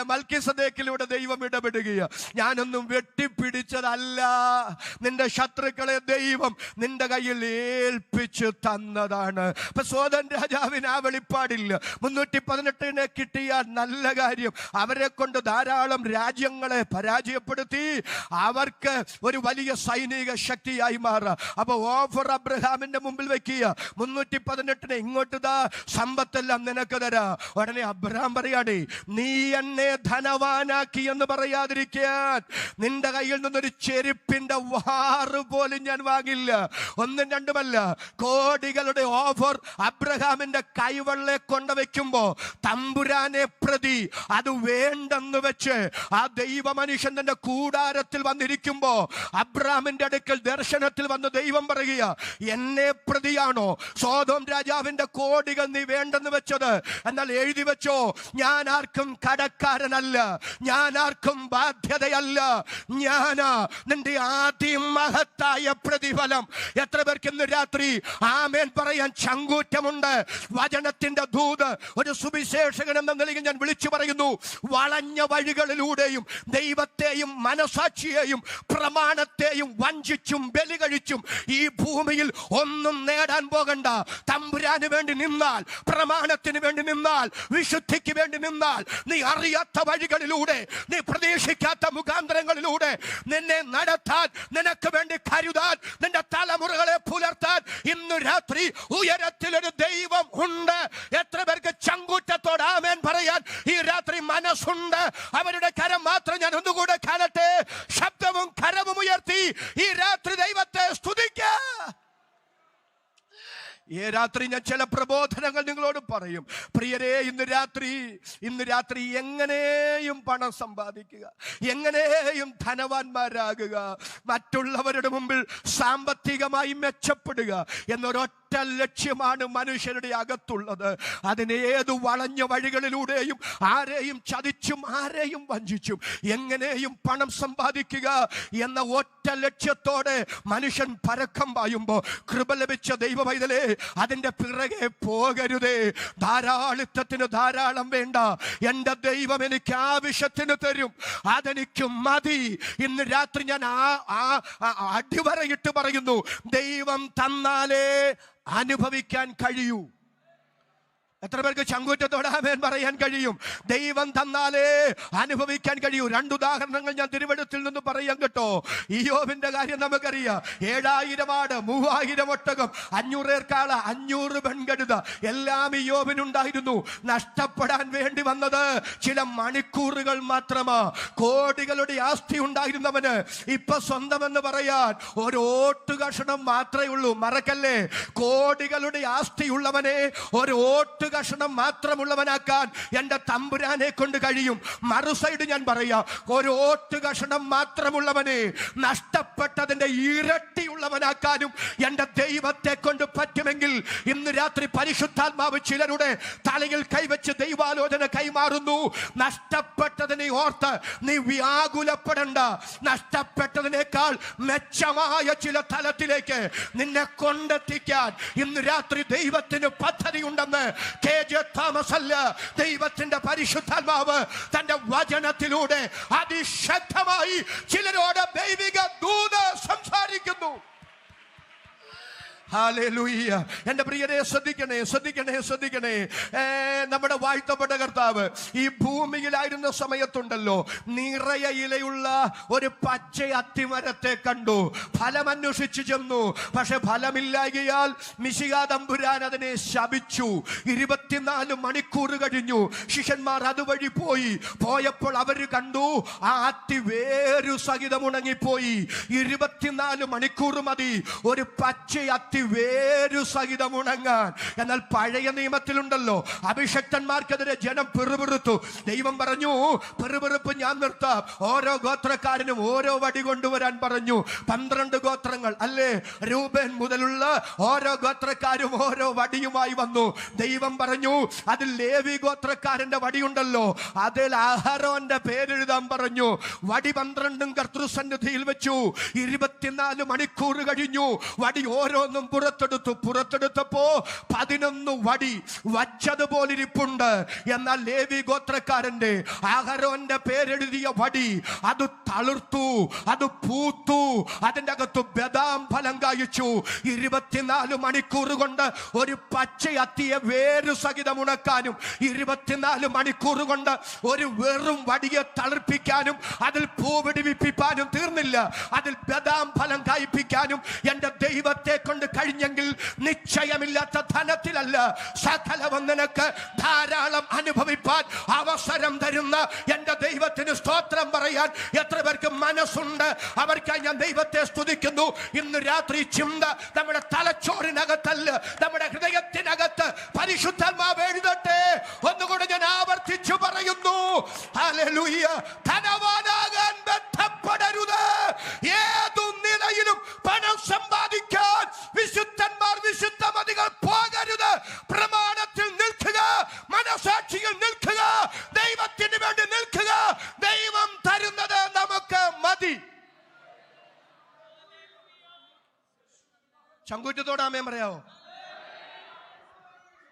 മൽക്കിസദേക്കിലൂടെ ദൈവം ഇടപെടുകയാണ്. ഞാനൊന്നും വെട്ടിപ്പിടിച്ചതല്ല, നിന്റെ ശത്രുക്കളെ ദൈവം നിന്റെ കയ്യിൽ ഏൽപ്പിച്ചു തന്നതാണ്. അപ്പൊ സോദൻ രാജാവിന് ആ വെളിപ്പാടില്ല. 318 കിട്ടിയ നല്ല കാര്യം, അവരെ കൊണ്ട് ധാരാളം രാജ്യങ്ങളെ പരാജയപ്പെടുത്തി അവർക്ക് ഒരു വലിയ സൈനിക ശക്തിയായി മാറുക. അപ്പൊ ഓഫർ അബ്രഹാമിന്റെ മുമ്പിൽ വെക്കുക, 318 ഇങ്ങോട്ട് ദാ, സമ്പത്തെല്ലാം നിനക്ക് തരാ. ഉടനെ അബ്രഹാം പറയാണ്, നീ എന്നെ ധനവാനാക്കി എന്ന് പറയാതിരിക്കാൻ നിന്റെ കയ്യിൽ നിന്നൊരു ചെരുപ്പിന്റെ വാറ് പോലും ഞാൻ വാങ്ങില്ല. ഒന്നും രണ്ടുമല്ല, കോടികളുടെ ഓഫർ അബ്രഹാമിന്റെ കൈവെള്ളെ കൊണ്ടുവയ്ക്കുമ്പോ തമ്പുരാനെ പ്രതി അത് വേണ്ടെന്ന് വെച്ച് ആ ദൈവ മനുഷ്യൻ തന്റെ കൂടാരത്തിൽ വന്നിരിക്കുമ്പോ അബ്രഹാമിന്റെ അടുക്കൽ ദർശനത്തിൽ വന്ന് ദൈവം പറയുക, എന്നെ പ്രതിയാണോ സോദോം രാജാവിന്റെ കോടികൾ നീ വേണ്ടെന്ന് വെച്ചത്? എന്നാൽ എഴുതി വെച്ചോ, ഞാൻ ആർക്കും കടക്കാരനല്ല, ഞാൻ ആർക്കും ബാധ്യതയല്ല, ഞാനാ നിന്റെ അതിമഹത്തായ പ്രതിഫലം. എത്ര പേർക്ക് ഇന്ന് രാത്രി ആമേൻ പറയാൻ ചങ്കൂറ്റമുണ്ട്? വചനത്തിന്റെ ദൂത് ഒരു സുവിശേഷകൻ എന്ന നിലയിൽ ഞാൻ വിളിച്ചു പറയുന്നു, വളഞ്ഞ വഴികളിലൂടെയും ദൈവത്തെയും മനസാക്ഷിയെയും പ്രമാണത്തെയും വഞ്ചിച്ചും ബലി കഴിച്ചും ഈ ഭൂമിയിൽ ഒന്നും നേടാൻ പോകണ്ട. തമ്പുരാന് വേണ്ടി നിന്നാൽ, പ്രമാണത്തിന് വേണ്ടി നിന്നാൽ, വിശുദ്ധിക്ക് വേണ്ടി നിന്നാൽ, നീ അറിയാത്ത വഴികളിലൂടെ, നീ പ്രതീക്ഷിക്കാത്ത മുഖാന്തരങ്ങളിലൂടെ നിന്നെ നടത്താൻ, നിനക്ക് വേണ്ടി കരുതാൻ, നിന്റെ തലമുറകളെ പുലർത്താൻ ഇന്ന് രാത്രി ഉയരത്തിലൊരു ദൈവം ഉണ്ട്. എത്ര പേർക്ക് ചങ്കൂറ്റത്തോട് ആമേൻ പറയാൻ ഈ രാത്രി മനസ്സുണ്ട്? അവരുടെ കരം മാത്രം ഞാൻ ഒന്നുകൂടെ കാണട്ടെ. ശബ്ദവും കരവും ഉയർത്തി ഈ രാത്രി ദൈവത്തെ സ്തുതിക്കുക. ഈ രാത്രി ഞാൻ ചില പ്രബോധനങ്ങൾ നിങ്ങളോട് പറയും. പ്രിയരെ, ഇന്ന് രാത്രി എങ്ങനെയും പണം സമ്പാദിക്കുക, എങ്ങനെയും ധനവാന്മാരാകുക, മറ്റുള്ളവരുടെ മുമ്പിൽ സാമ്പത്തികമായി മെച്ചപ്പെടുക എന്നൊരൊറ്റ ലക്ഷ്യമാണ് മനുഷ്യരുടെ അകത്തുള്ളത്. അതിനേതു വളഞ്ഞ വഴികളിലൂടെയും ആരെയും ചതിച്ചും ആരെയും വഞ്ചിച്ചും എങ്ങനെയും പണം സമ്പാദിക്കുക എന്ന ഒറ്റ ലക്ഷ്യത്തോടെ മനുഷ്യൻ പരക്കം പായുമ്പോൾ, കൃപ ലഭിച്ച ദൈവമൈതലേ, അതിന്റെ പിറകെ പോകരുതേ. ധാരാളിത്തത്തിന് ധാരാളം വേണ്ട. എന്റെ ദൈവം എനിക്ക് ആവശ്യത്തിന് തരും, അതെനിക്ക് മതി. ഇന്ന് രാത്രി ഞാൻ അടിവരയിട്ട് പറയുന്നു, ദൈവം തന്നാലേ അനുഭവിക്കാൻ കഴിയൂ. എത്ര പേർക്ക് ചങ്കൂറ്റത്തോടെ ആമേൻ പറയാൻ കഴിയും? ദൈവം തന്നാലേ അനുഭവിക്കാൻ കഴിയൂ. 2 ഉദാഹരണങ്ങൾ ഞാൻ തിരുവെഴുത്തിൽ നിന്ന് പറയാം കേട്ടോ. ഇയ്യോബിന്റെ കാര്യം നമുക്കറിയാം. 7000 ആട്, 3000 ഒട്ടകം, 500 ഏർക്കാള, 500 പെൺകഴുത എല്ലാം ഇയ്യോബിനുണ്ടായിരുന്നു. നഷ്ടപ്പെടാൻ വേണ്ടി വന്നത് ചില മണിക്കൂറുകൾ മാത്രമാ. കോടികളുടെ ആസ്തി ഉണ്ടായിരുന്നവന് ഇപ്പൊ സ്വന്തമെന്ന് പറയാൻ ഒരു ഓട്ട് കഷണം മാത്രമേ ഉള്ളൂ. മറക്കല്ലേ, കോടികളുടെ ആസ്തിയുള്ളവനെ ഒരു ഓട്ട് കഷണം മാത്രമുള്ളവനാക്കാൻ എൻ്റെ തമ്പുരാനെ കൊണ്ട് കഴിയും. മറുസൈഡ് ഞാൻ പറയാം, ഒരു ഓട്ട് കഷണം മാത്രമുള്ളവനെ നഷ്ടപ്പെട്ടതിന്റെ ഇരട്ടിയുള്ളവനാക്കാനും എൻ്റെ ദൈവത്തെ കൊണ്ട് പറ്റുമെങ്കിൽ ഇന്ന് രാത്രി പരിശുദ്ധാത്മാവ് ചിലരുടെ തലയിൽ കൈവച്ച് ദൈവാലോചന കൈമാറുന്നു. നഷ്ടപ്പെട്ടതിനെ ഓർത്ത് നീ വ്യാകുലപ്പെടണ്ട. നഷ്ടപ്പെട്ടതിനേക്കാൾ മെച്ചമായ ചില തലത്തിലേക്ക് നിന്നെ കൊണ്ടെത്തിക്കാൻ ഇന്ന് രാത്രി ദൈവത്തിന് പദ്ധതിയുണ്ടെന്ന് KJ തോമസ് അല്ല, ദൈവത്തിന്റെ പരിശുദ്ധാത്മാവ് തന്റെ വചനത്തിലൂടെ അതിശക്തമായി ചിലരോട് ദൈവിക ദൂത് സംസാരിക്കുന്നു. ഹല്ലേലൂയ. എൻ്റെ പ്രിയരെ ശ്രദ്ധിക്കണേ, ശ്രദ്ധിക്കണേ, ശ്രദ്ധിക്കണേ. നമ്മുടെ വാഴ്ത്തപ്പെട്ട കർത്താവ് ഈ ഭൂമിയിലായിരുന്ന സമയത്തുണ്ടല്ലോ, നിറയെ ഇലയുള്ള ഒരു പച്ച അത്തിമരത്തെ കണ്ടു. ഫലം അന്വേഷിച്ചു ചെന്നു, പക്ഷെ ഫലമില്ലായകയാൽ മിശിഹാ തമ്പുരാൻ അതിനെ ശപിച്ചു. 24 മണിക്കൂർ കഴിഞ്ഞു. ശിഷ്യന്മാർ അതുവഴി പോയപ്പോൾ അവർ കണ്ടു ആ അത്തി വേരു സഹിതം ഉണങ്ങിപ്പോയി. 24 മണിക്കൂർ മതി ഒരു പച്ച അത്തി വേരു സഹിതം ഉണങ്ങാൻ. എന്നാൽ പഴയ നിയമത്തിലുണ്ടല്ലോ, അഭിഷക്തന്മാർക്കെതിരെ ജനം പിറുപിറുത്തു. ദൈവം പറഞ്ഞു, പിറുപിറുപ്പ് ഞാൻ നിർത്താം, ഓരോ ഗോത്രക്കാരനും ഓരോ വടി കൊണ്ടുവരാൻ പറഞ്ഞു. 12 ഗോത്രങ്ങൾ അല്ലേ, രൂബേൻ മുതലുള്ള ഓരോ ഗോത്രക്കാരും ഓരോ വടിയുമായി വന്നു. ദൈവം പറഞ്ഞു, അതിൽ ലേവി ഗോത്രക്കാരന്റെ വടിയുണ്ടല്ലോ, അതിൽ അഹരോന്റെ പേരെഴുതാൻ പറഞ്ഞു. വടി 12 കർത്തൃസന്നിധിയിൽ വെച്ചു. 24 മണിക്കൂർ കഴിഞ്ഞു. വടി ഓരോന്നും പുറത്തെടുത്തപ്പോ 11 വടി വച്ചതുപോലിരിപ്പുണ്ട്. എന്നാൽ ലേവി ഗോത്രക്കാരന്റെ അഹരോന്റെ പേരെഴുതിയ വടി അത് തളിർത്തു, അത് പൂത്തു, അതിന്റെ അകത്ത് ബദാം ഫലം കായ്ച്ചു. 24 മണിക്കൂർ കൊണ്ട് ഒരു പച്ച അത്തിയെ വേരു സഹിതം ഉണക്കാനും 24 മണിക്കൂർ കൊണ്ട് ഒരു വെറും വടിയെ തളിർപ്പിക്കാനും അതിൽ പൂവിടിവിപ്പിക്കാനും തീർന്നില്ല, അതിൽ ബദാം ഫലം കായ്പിക്കാനും എൻ്റെ ദൈവത്തെ കൊണ്ട് കഴിഞ്ഞെങ്കിൽ നിശ്ചയമില്ലാത്ത ധനത്തിലല്ല, സകലവും നിനക്ക് ധാരാളം അനുഭവിപ്പാൻ അവസരം തരുന്ന എൻ്റെ ദൈവത്തിന് സ്തോത്രം പറയാൻ എത്ര പേർക്ക് മനസ്സുണ്ട്? അവർക്കായി ഞാൻ ദൈവത്തെ സ്തുതിക്കുന്നു. ഇന്ന് രാത്രി ചിന്ത നമ്മുടെ തലച്ചോറിനകത്തല്ല, നമ്മുടെ ഹൃദയത്തിനകത്ത് പരിശുദ്ധാത്മാവ് എഴുതട്ടെ. ഒന്നുകൂടെ ഞാൻ ആവർത്തിച്ചു പറയുന്നു, ഹല്ലേലൂയ. ധനവാനാകാൻ ബന്ധപ്പെടരുത്. ഏതു നിലയിലും പണം സമ്പാദിക്കാൻ വിശുദ്ധന്മാർ വിശുദ്ധമതികൾ പോകരുത്. പ്രമാണത്തിൽ നിൽക്കുക, മനസാക്ഷിയിൽ നിൽക്കുക, ദൈവത്തിന് വേണ്ടി നിൽക്കുക. ദൈവം തരുന്നത് നമുക്ക് മതി. ചങ്കൂറ്റത്തോടെ ആമേൻ പറയാവോ?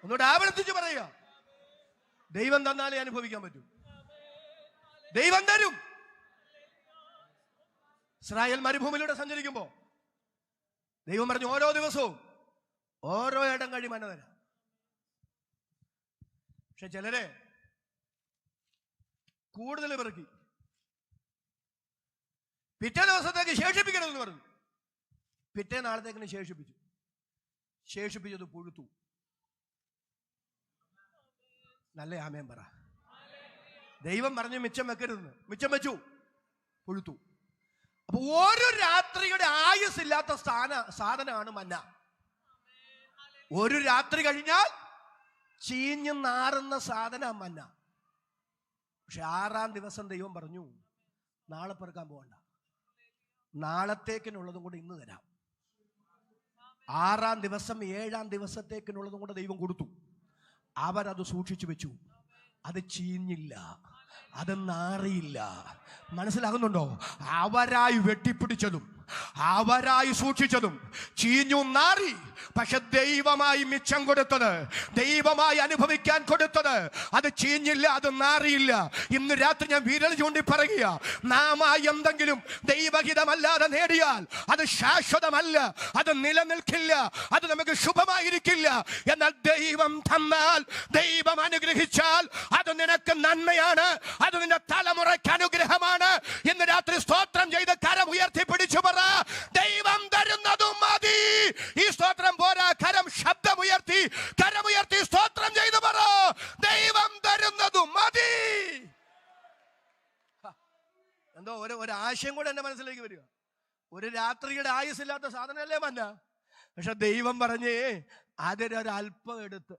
ഒന്നുകൂടെ ആവർത്തിച്ച് പറയുക. ദൈവം തന്നാലേ അനുഭവിക്കാൻ പറ്റൂ. ദൈവം തരും. ഇസ്രായേൽ മരുഭൂമിയിലൂടെ സഞ്ചരിക്കുമ്പോ ദൈവം പറഞ്ഞു, ഓരോ ദിവസവും ഓരോ ഇടം കഴി മന തരാം. പക്ഷെ ചിലരെ കൂടുതൽ പെറുക്കി പിറ്റേ ദിവസത്തേക്ക് ശേഷിപ്പിക്കണമെന്ന് പറഞ്ഞു. പിറ്റേ നാളത്തേക്കിന് ശേഷിപ്പിച്ചത് പുഴുത്തു. നല്ല ആമേൻ പറ. ദൈവം പറഞ്ഞു മിച്ചം വെക്കരുതെന്ന്, മിച്ചം വെച്ചു, പുഴുത്തു. അപ്പൊ ഒരു രാത്രിയുടെ ആയുസ് ഇല്ലാത്ത സാധനമാണ് മന്ന. ഒരു രാത്രി കഴിഞ്ഞാൽ ചീഞ്ഞു നാറുന്ന സാധന മന്ന. പക്ഷെ 6-ാം ദിവസം ദൈവം പറഞ്ഞു, നാളെ പെറുക്കാൻ പോകണ്ട, നാളത്തേക്കിനുള്ളതും കൂടെ ഇന്ന് തരാം. 6-ാം ദിവസം 7-ാം ദിവസത്തേക്കിനുള്ളതും കൂടെ ദൈവം കൊടുത്തു. അവരത് സൂക്ഷിച്ചു വെച്ചു. അത് ചീഞ്ഞില്ല, അത് നാറിയില്ല. മനസ്സിലാകുന്നുണ്ടോ? അവരായി വെട്ടിപ്പിടിച്ചതും അവരായി സൂക്ഷിച്ചതും ചീഞ്ഞു നാറി. പക്ഷെ ദൈവമായി മിച്ചം കൊടുത്തത്, ദൈവമായി അനുഭവിക്കാൻ കൊടുത്തത്, അത് ചീഞ്ഞില്ല, അത് നാറിയില്ല. ഇന്ന് രാത്രി ഞാൻ വിരൽ ചൂണ്ടി പറയുക, നാം എന്തെങ്കിലും ദൈവഹിതമല്ലാതെ നേടിയാൽ അത് ശാശ്വതമല്ല, അത് നിലനിൽക്കില്ല, അത് നമുക്ക് ശുഭമായിരിക്കില്ല. എന്നാൽ ദൈവം തന്നാൽ, ദൈവം അനുഗ്രഹിച്ചാൽ അത് നിനക്ക് നന്മയാണ്, അത് നിന്റെ തലമുറയ്ക്ക് അനുഗ്രഹമാണ്. ഇന്ന് രാത്രി സ്തോത്രം ചെയ്ത് കരം ഉയർത്തിപ്പിടിച്ചു പറ, ദൈവം തരുന്നതും മതി. ഈ സ്തോത്രം പോരാ, ശബ്ദമുയർത്തി കരമുയർത്തി സ്തോത്രം ചെയ്തു പറ, ദൈവം തരുന്നതും മതി. എന്തോ ഒരു ആശയം കൂടെ എന്റെ മനസ്സിലേക്ക് വരിക. ഒരു രാത്രിയുടെ ആയുസില്ലാത്ത സാധനമല്ലേ മന്ന. പക്ഷെ ദൈവം പറഞ്ഞേ, അതിലൊരല്പം എടുത്ത്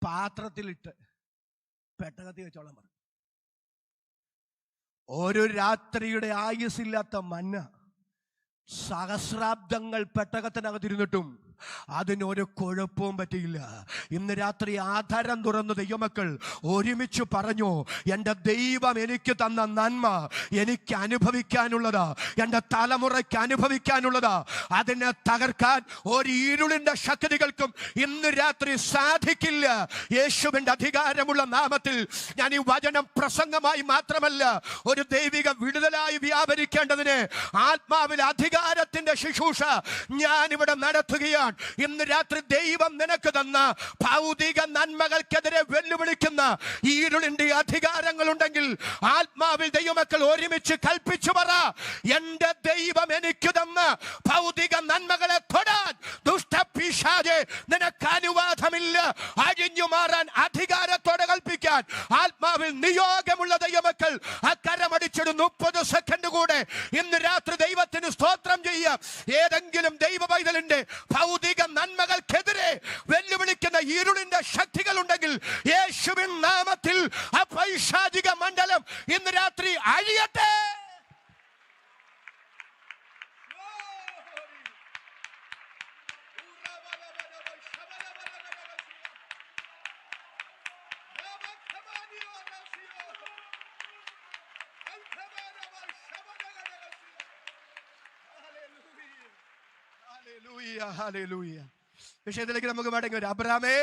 പാത്രത്തിലിട്ട് പെട്ടകത്തിൽ വെച്ചോളാൻ പറഞ്ഞു. ഒരു രാത്രിയുടെ ആയുസില്ലാത്ത മന്ന സഹസ്രാബ്ദങ്ങൾ പെട്ടകത്തിനകത്തിരുന്നിട്ടും അതിനൊരു കുഴപ്പവും പറ്റിയില്ല. ഇന്ന് രാത്രി ആധാരം തുറന്ന് ദൈവമക്കൾ ഒരുമിച്ച് പറഞ്ഞു, എൻ്റെ ദൈവം എനിക്ക് തന്ന നന്മ എനിക്ക് അനുഭവിക്കാനുള്ളതാ, എൻ്റെ തലമുറയ്ക്ക് അനുഭവിക്കാനുള്ളതാ. അതിനെ തകർക്കാൻ ഒരു ഇരുളിന്റെ ശക്തികൾക്കും ഇന്ന് രാത്രി സാധിക്കില്ല. യേശുവിന്റെ അധികാരമുള്ള നാമത്തിൽ ഞാൻ ഈ വചനം പ്രസംഗമായി മാത്രമല്ല, ഒരു ദൈവിക വിടുതലായി വ്യാപരിക്കേണ്ടതിന് ആത്മാവിൽ അധികാരത്തിന്റെ ശുശ്രൂഷ ഞാൻ ഇവിടെ നടത്തുകയാണ്. ഇന്ന് രാത്രി ദൈവം നിനക്ക് തന്ന ഭൗതിക നന്മകൾക്കെതിരെ വെല്ലുവിളിക്കുന്ന ഇരുളിന്റെ അധികാരങ്ങളുണ്ടെങ്കിൽ ആത്മാവിൽ ദൈവമക്കൾ ഒരുമിച്ച് കൽപ്പിച്ചു പറ, എന്റെ ദൈവം എനിക്ക് തന്ന ഭൗതിക നന്മകളെ തൊടാൻ ദുഷ്ടപിശാചേ നിനക്ക് അനുവാദമില്ല. അഴിഞ്ഞു മാറാൻ അധികാരത്തോടെ കൽപ്പിക്കാൻ ആത്മാവിൽ നിയോഗമുള്ള ദൈവമക്കൾ അക്കരമടിച്ചൊരു 30 സെക്കൻഡ് കൂടെ ഇന്ന് രാത്രി ദൈവത്തിന് സ്തോത്രം ചെയ്യാം. ഏതെങ്കിലും ദൈവ പൈതലിന്റെ ഭൗതിക നന്മകൾക്കെതിരെ വെല്ലുവിളിക്കുന്ന ഇരുളിന്റെ ശക്തികൾ ഉണ്ടെങ്കിൽ യേശുവിൻ നാമത്തിൽ ആ പൈശാചിക മണ്ഡലം ഇന്ന് രാത്രി അഴിയട്ടെ. വിഷയത്തിലേക്ക് നമുക്ക് മടങ്ങി വരാം. അബ്രാമേ,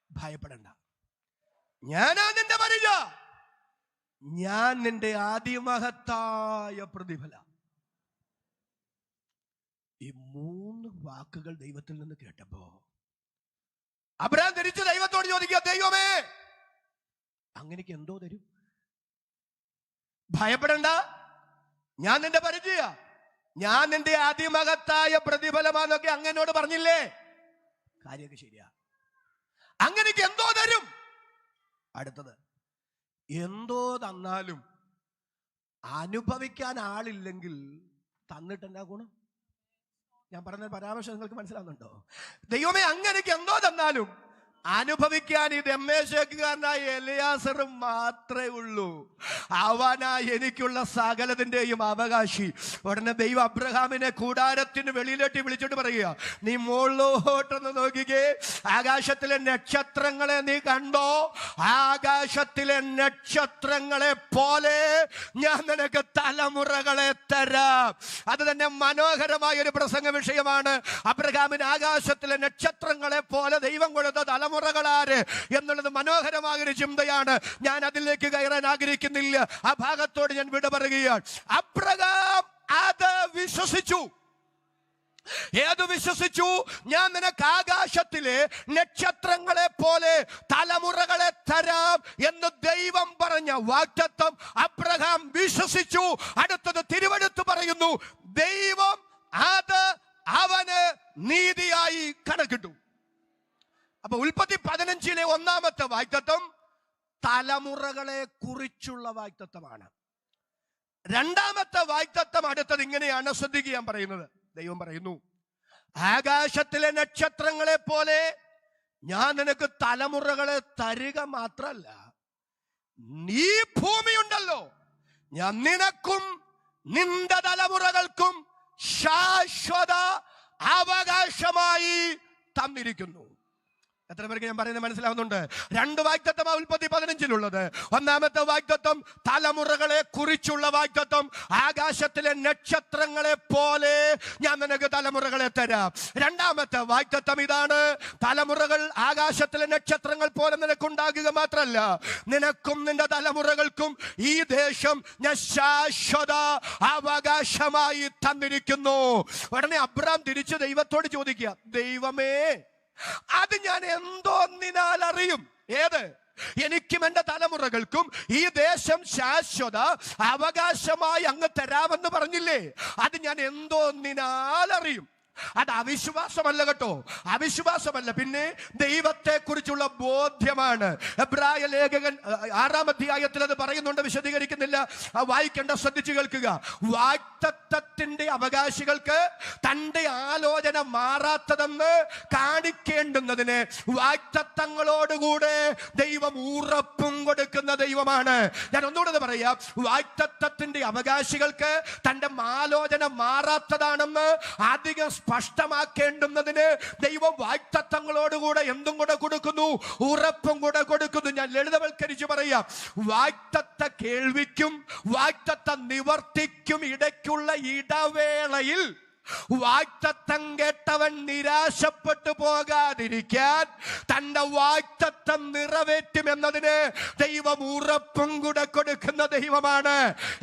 ഭയപ്പെടണ്ട, ഞാനാ നിന്റെ പരിച, ഞാൻ നിന്റെ അതിമഹത്തായ പ്രതിഫലം. ഈ 3 വാക്കുകൾ ദൈവത്തിൽ നിന്ന് കേട്ടപ്പോ അബ്രാം തിരിച്ച് ദൈവത്തോട് ചോദിക്കുക, ദൈവമേ അങ്ങനെക്ക് എന്തോ തരും? ഭയപ്പെടണ്ട, ഞാൻ നിന്റെ പരിചയ, ഞാൻ നിന്റെ അതിമഹത്തായ പ്രതിഫലമാന്നൊക്കെ അങ്ങനോട് പറഞ്ഞില്ലേ? കാര്യമൊക്കെ ശരിയാ. അങ്ങനെക്ക് എന്തോ തരും? അടുത്തത്, എന്തോ തന്നാലും അനുഭവിക്കാൻ ആളില്ലെങ്കിൽ തന്നിട്ട് എന്നാ ഗുണം? ഞാൻ പറഞ്ഞ പരാമർശം നിങ്ങൾക്ക് മനസ്സിലാവുന്നുണ്ടോ? ദൈവമേ അങ്ങനെക്ക് എന്തോ തന്നാലും അനുഭവിക്കാൻ ഈ ദമ്മേശേക്കുകാരനായ എലിയാസറും മാത്രമേ ഉള്ളൂ. അവനാ എനിക്കുള്ള സകലതിന്റെയും അവകാശി. ഉടനെ ദൈവം അബ്രഹാമിനെ കൂടാരത്തിന് വെളിയിലോട്ട് വിളിച്ചിട്ട് പറയുക, നീ മുകളിലോട്ടൊന്ന് നോക്കിക്കേ, ആകാശത്തിലെ നക്ഷത്രങ്ങളെ നീ കണ്ടോ? ആകാശത്തിലെ നക്ഷത്രങ്ങളെ പോലെ ഞാൻ നിനക്ക് തലമുറകളെ തരാം. അത് തന്നെ മനോഹരമായ ഒരു പ്രസംഗ വിഷയമാണ്. അബ്രഹാമിന് ആകാശത്തിലെ നക്ഷത്രങ്ങളെ പോലെ ദൈവം കൊടുത്ത തലമുറകളാര് എന്നുള്ളത് മനോഹരമായ ഒരു ചിന്തയാണ്. ഞാൻ അതിലേക്ക് കയറാൻ ആഗ്രഹിക്കുന്നില്ല. ആ ഭാഗത്തോട് ഞാൻ വിട പറയുകയാണ്. അബ്രഹാം അത് വിശ്വസിച്ചു. ഏത് വിശ്വസിച്ചു? ഞാൻ നിനക്ക് ആകാശത്തിലെ നക്ഷത്രങ്ങളെ പോലെ തലമുറകളെ തരാം എന്ന് ദൈവം പറഞ്ഞ വാഗ്ദത്തം അബ്രഹാം വിശ്വസിച്ചു. അടുത്തത് തിരുവെടുത്ത് പറയുന്നു, ദൈവം അത് അവന് നീതിയായി കണക്കിട്ടു. അപ്പൊ ഉൽപ്പത്തി 15 ഒന്നാമത്തെ വാഗ്ദത്തം തലമുറകളെ കുറിച്ചുള്ള വാഗ്ദത്തമാണ്. രണ്ടാമത്തെ വാഗ്ദത്തം അടുത്തത് ഇങ്ങനെയാണ്, ശ്രദ്ധിക്കാൻ പറയുന്നത്. ദൈവം പറയുന്നു, ആകാശത്തിലെ നക്ഷത്രങ്ങളെ പോലെ ഞാൻ നിനക്ക് തലമുറകളെ തരിക മാത്രല്ല, നീ ഭൂമിയുണ്ടല്ലോ ഞാൻ നിനക്കും നിന്റെ തലമുറകൾക്കും ശാശ്വത അവകാശമായി തന്നിരിക്കുന്നു. എത്ര പേർക്ക് ഞാൻ പറയുന്നത് മനസ്സിലാവുന്നുണ്ട്? 2 വാഗ്ദത്തമാണ് ഉൽപ്പത്തി 15 ഒന്നാമത്തെ വാഗ്ദത്തം തലമുറകളെ കുറിച്ചുള്ള വാഗ്ദത്തം, ആകാശത്തിലെ നക്ഷത്രങ്ങളെ പോലെ ഞാൻ നിനക്ക് തലമുറകളെ തരാം. രണ്ടാമത്തെ വാഗ്ദത്തം ഇതാണ്, തലമുറകൾ ആകാശത്തിലെ നക്ഷത്രങ്ങൾ പോലെ നിനക്കുണ്ടാകുക മാത്രമല്ല, നിനക്കും നിന്റെ തലമുറകൾക്കും ഈ ദേശം ഞാൻ ശാശ്വത അവകാശമായി തന്നിരിക്കുന്നു. ഉടനെ അബ്രാം തിരിച്ച് ദൈവത്തോട് ചോദിക്കുക, ദൈവമേ അത് ഞാൻ എന്തോന്നിനാൽ അറിയും? ഏത്? എനിക്കും എന്റെ തലമുറകൾക്കും ഈ ദേശം ശാശ്വത അവകാശമായി അങ്ങ് തരാമെന്ന് പറഞ്ഞില്ലേ, അത് ഞാൻ എന്തോന്നിനാൽ അറിയും? അത് അവിശ്വാസമല്ല കേട്ടോ, അവിശ്വാസമല്ല. പിന്നെ ദൈവത്തെ കുറിച്ചുള്ള ബോധ്യമാണ്. എബ്രായ ലേഖകൻ 6-ാം അധ്യായത്തിൽ അത് പറയുന്നുണ്ട്, വിശദീകരിക്കുന്നില്ല, വായിക്കേണ്ട, ശ്രദ്ധിച്ചു കേൾക്കുക. വാഗ്ദത്തത്തിന്റെ അവകാശികൾക്ക് തന്റെ ആലോചന മാറാത്തതെന്ന് കാണിക്കേണ്ടുന്നതിന് വാഗ്ദത്തങ്ങളോടുകൂടെ ദൈവം ഉറപ്പും കൊടുക്കുന്ന ദൈവമാണ്. ഞാൻ ഒന്നുകൂടെ പറയാം, വാഗ്ദത്തത്തിന്റെ അവകാശികൾക്ക് തന്റെ ആലോചന മാറാത്തതാണെന്ന് അധികം സ്പഷ്ടമാക്കേണ്ടുന്നതിന് ദൈവം വാഗ്ദത്തങ്ങളോടുകൂടെ എന്തും കൂടെ കൊടുക്കുന്നു, ഉറപ്പും കൂടെ കൊടുക്കുന്നു. ഞാൻ ലളിതവൽക്കരിച്ച് പറയാം, വാഗ്ദത്ത കേൾവിക്കും വാഗ്ദത്ത നിവർത്തിക്കും ഇടയ്ക്കുള്ള ഇടവേളയിൽ വാഗ്ദത്തം കേട്ടവൻ നിരാശപ്പെട്ടു പോകാതിരിക്കാൻ തന്റെ വാഗ്ദത്തം നിറവേറ്റുമെന്നതിന് ദൈവം ഉറപ്പും കൂടെ കൊടുക്കുന്ന ദൈവമാണ്.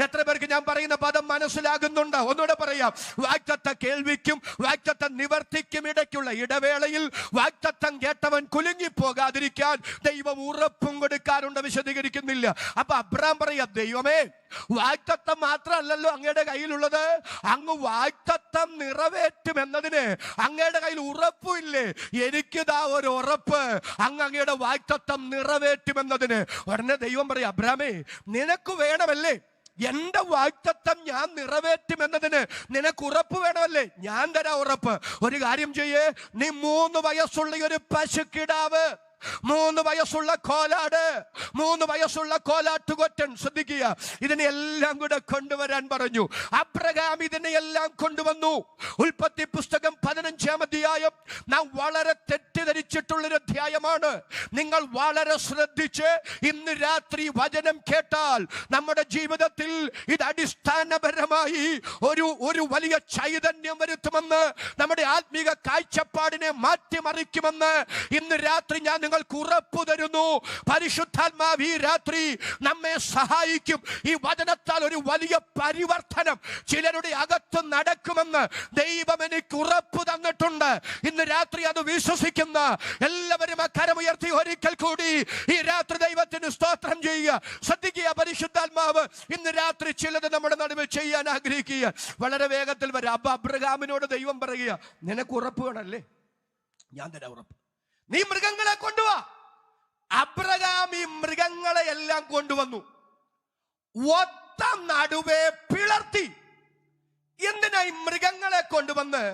എത്ര പേർക്ക് ഞാൻ പറയുന്ന പദം മനസ്സിലാകുന്നുണ്ട്? ഒന്നുകൂടെ പറയാം, വാഗ്ദത്ത കേൾവിക്കും വാഗ്ദത്ത നിവർത്തിക്കും ഇടയ്ക്കുള്ള ഇടവേളയിൽ വാഗ്ദത്തം കേട്ടവൻ കുലുങ്ങിപ്പോകാതിരിക്കാൻ ദൈവം ഉറപ്പും കൊടുക്കാറുണ്ട്. വിശദീകരിക്കുന്നില്ല. അപ്പൊ അബ്രാം പറയാ, ദൈവമേ, വാഗ്ദത്തം മാത്രമല്ലല്ലോ അങ്ങയുടെ കയ്യിലുള്ളത്, അങ്ങ് വാഗ്ദത്തം നിറവേറ്റുമെന്നതിന് അങ്ങയുടെ കയ്യിൽ ഉറപ്പില്ലേ? എനിക്കിതാ ഒരു ഉറപ്പ്, അങ്ങയുടെ വാഗ്ദത്തം നിറവേറ്റുമെന്നതിന്. ഉടനെ ദൈവം പറയാം, അബ്രാമേ, നിനക്ക് വേണമല്ലേ എന്റെ വാഗ്ദത്തം ഞാൻ നിറവേറ്റുമെന്നതിന് നിനക്ക് ഉറപ്പ് വേണമല്ലേ? ഞാൻ തരാം ഉറപ്പ്. ഒരു കാര്യം ചെയ്യേ, നീ 3 വയസ്സുള്ള ഒരു പശുക്കിടാവ്, 3 വയസ്സുള്ള കോലാട്, 3 വയസ്സുള്ള കോലാട്ടുകൊറ്റൻ, ശ്രദ്ധിക്കുക, ഇതിനെല്ലാം കൂടെ കൊണ്ടുവരാൻ പറഞ്ഞു. അബ്രഹാം ഇതിനെയെല്ലാം കൊണ്ടുവന്നു. ഉൽപ്പത്തി പുസ്തകം 15-ാം അധ്യായം നാം വളരെ തെറ്റിദ്ധരിച്ചിട്ടുള്ളൊരു അധ്യായമാണ്. നിങ്ങൾ വളരെ ശ്രദ്ധിച്ച് ഇന്ന് രാത്രി വചനം കേട്ടാൽ നമ്മുടെ ജീവിതത്തിൽ ഇത് അടിസ്ഥാനപരമായി ഒരു വലിയ ചൈതന്യം വരുത്തുമെന്ന്, നമ്മുടെ ആത്മീക കാഴ്ചപ്പാടിനെ മാറ്റിമറിക്കുമെന്ന് ഇന്ന് രാത്രി ഞാൻ നിങ്ങൾക്ക് ഉറപ്പു തരുന്നു. പരിശുദ്ധാത്മാവ് ഈ രാത്രി നമ്മെ സഹായിക്കും. ഈ വചനത്താൽ ഒരു വലിയ പരിവർത്തനം ചിലരുടെ അകത്ത് നടക്കുമെന്ന് ദൈവം എനിക്ക് ഉറപ്പ് തന്നിട്ടുണ്ട്. ഇന്ന് രാത്രി അത് വിശ്വസിക്കുന്ന എല്ലാവരും കരമുയർത്തി ഒരിക്കൽ കൂടി ഈ രാത്രി ദൈവത്തിന് സ്തോത്രം ചെയ്യുക. ശ്രദ്ധിക്കുക, പരിശുദ്ധാത്മാവ് ഇന്ന് രാത്രി ചിലത് നമ്മുടെ നടുവിൽ ചെയ്യാൻ ആഗ്രഹിക്കുക. വളരെ വേഗത്തിൽ വരാം. അപ്പൊ അബ്രഹാമിനോട് ദൈവം പറയുക, നിനക്ക് ഉറപ്പ് വേണമല്ലേ? ഞാൻ തരാം ഉറപ്പ്. നീ മൃഗങ്ങളെ കൊണ്ടുവാ. അബ്രഹാം ഈ മൃഗങ്ങളെ എല്ലാം കൊണ്ടുവന്നു, ഒത്ത നടുവേ പിളർത്തി. എന്തിനാ ഈ മൃഗങ്ങളെ കൊണ്ടുവന്ന്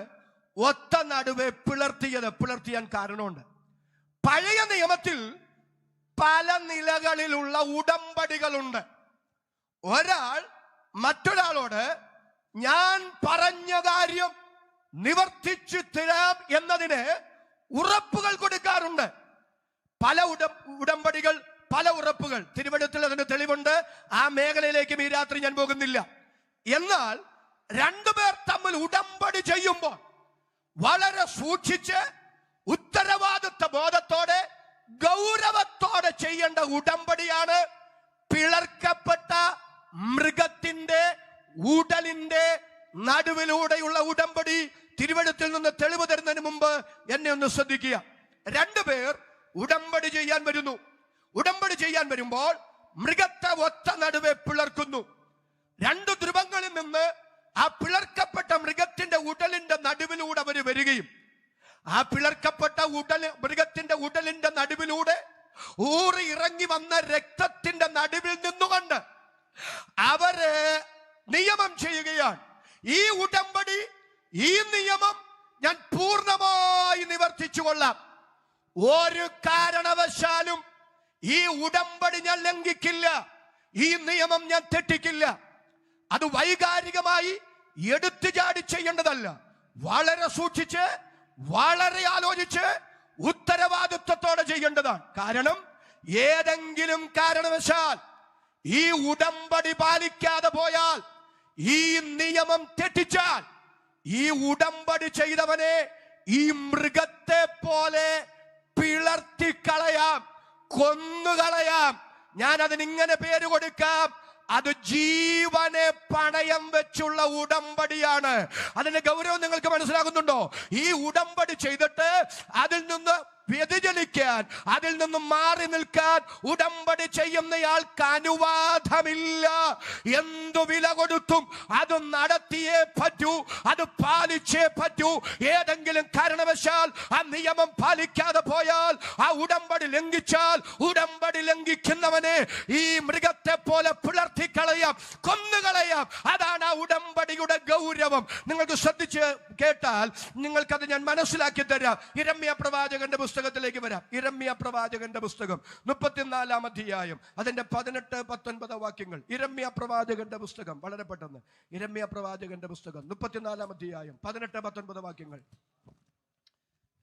ഒത്ത നടുവേ പിളർത്തിയത്? പിളർത്തിയാൻ കാരണമുണ്ട്. പഴയ നിയമത്തിൽ പല നിലകളിലുള്ള ഉടമ്പടികളുണ്ട്. ഒരാൾ മറ്റൊരാളോട് ഞാൻ പറഞ്ഞ കാര്യം നിവർത്തിച്ചു തരാം എന്നതിന് ഉറപ്പുകൾ കൊടുക്കാറുണ്ട്. പല ഉടമ്പടികൾ, പല ഉറപ്പുകൾ. തിരുവചനത്തിൽ അതിന് തെളിവുണ്ട്. ആ മേഖലയിലേക്കും ഈ രാത്രി ഞാൻ പോകുന്നില്ല. എന്നാൽ രണ്ടുപേർ തമ്മിൽ ഉടമ്പടി ചെയ്യുമ്പോൾ വളരെ സൂക്ഷിച്ച് ഉത്തരവാദിത്വ ബോധത്തോടെ ഗൗരവത്തോടെ ചെയ്യേണ്ട ഉടമ്പടിയാണ് പിളർക്കപ്പെട്ട മൃഗത്തിന്റെ ഉടലിന്റെ നടുവിലൂടെയുള്ള ഉടമ്പടി. തിരുവചനത്തിൽ നിന്ന് തെളിവ് തരുന്നതിന് മുമ്പ് എന്നെ ഒന്ന് ശ്രദ്ധിക്കുക. രണ്ടുപേർ ഉടമ്പടി ചെയ്യാൻ വരുന്നു. ഉടമ്പടി ചെയ്യാൻ വരുമ്പോൾ മൃഗത്തെ ഒത്ത നടുവെ പിളർക്കുന്നു. 2 ധ്രുവങ്ങളിൽ നിന്ന് ആ പിളർക്കപ്പെട്ട മൃഗത്തിന്റെ ഉടലിന്റെ നടുവിലൂടെ അവർ വരികയും ആ പിളർക്കപ്പെട്ട മൃഗത്തിന്റെ ഉടലിന്റെ നടുവിലൂടെ ഊറി ഇറങ്ങി വന്ന രക്തത്തിന്റെ നടുവിൽ നിന്നുകൊണ്ട് അവര് നിയമം ചെയ്യുകയാണ്. ഈ ഉടമ്പടി, ഈ നിയമം ഞാൻ പൂർണ്ണമായി നിവർത്തിച്ചു കൊള്ളാം. ഒരു കാരണവശാലും ഈ ഉടമ്പടി ഞാൻ ലംഘിക്കില്ല, ഈ നിയമം ഞാൻ തെറ്റിക്കില്ല. അത് വൈകാരികമായി എടുത്തു ചാടി ചെയ്യേണ്ടതല്ല. വളരെ സൂക്ഷിച്ച്, വളരെ ആലോചിച്ച്, ഉത്തരവാദിത്വത്തോടെ ചെയ്യേണ്ടതാണ്. കാരണം ഏതെങ്കിലും കാരണവശാൽ ഈ ഉടമ്പടി പാലിക്കാതെ പോയാൽ, ഈ നിയമം തെറ്റിച്ചാൽ, ഈ ഉടമ്പടി ചെയ്തവനെ ഈ മൃഗത്തെ പോലെ പിളർത്തിക്കളയാം, കൊന്നുകളയാം. ഞാൻ അതിനിങ്ങനെ പേര് കൊടുക്കാം, അത് ജീവനെ പണയം വെച്ചുള്ള ഉടമ്പടിയാണ്. അതിന്റെ ഗൗരവം നിങ്ങൾക്ക് മനസ്സിലാകുന്നുണ്ടോ? ഈ ഉടമ്പടി ചെയ്തിട്ട് അതിൽ നിന്ന് വ്യതിചലിക്കാൻ, അതിൽ നിന്നും മാറി നിൽക്കാൻ ഉടമ്പടി ചെയ്യുന്നയാൾക്ക് അനുവാദമില്ല. എന്തു വില കൊടുത്തും അത് നടത്തിയേ പറ്റൂ, അത് പാലിച്ചേ പറ്റൂ. ഏതെങ്കിലും കാരണവശാൽ ആ നിയമം പാലിക്കാതെ പോയാൽ, ആ ഉടമ്പടി ലംഘിച്ചാൽ, ഉടമ്പടി ലംഘിക്കുന്നവനെ ഈ മൃഗത്തെ പോലെ പിളർത്തിക്കളയാം, കൊന്നുകളയാം. അതാണ് ആ ഉടമ്പടിയുടെ ഗൗരവം. നിങ്ങൾക്ക് ശ്രദ്ധിച്ച് കേട്ടാൽ നിങ്ങൾക്കത് ഞാൻ മനസ്സിലാക്കി തരാം. യിരെമ്യാ പ്രവാചകന്റെ പുസ്തകത്തിലേക്ക് വരാം. യിരെമ്യാ പ്രവാചകന്റെ പുസ്തകം 34-ാം അധ്യായം, അതിന്റെ 18-19 വാക്യങ്ങൾ. യിരെമ്യാ പ്രവാചകന്റെ പുസ്തകം, വളരെ പെട്ടെന്ന്. യിരെമ്യാ പ്രവാചകന്റെ പുസ്തകം 34-ാം അധ്യായം 18-19 വാക്യങ്ങൾ.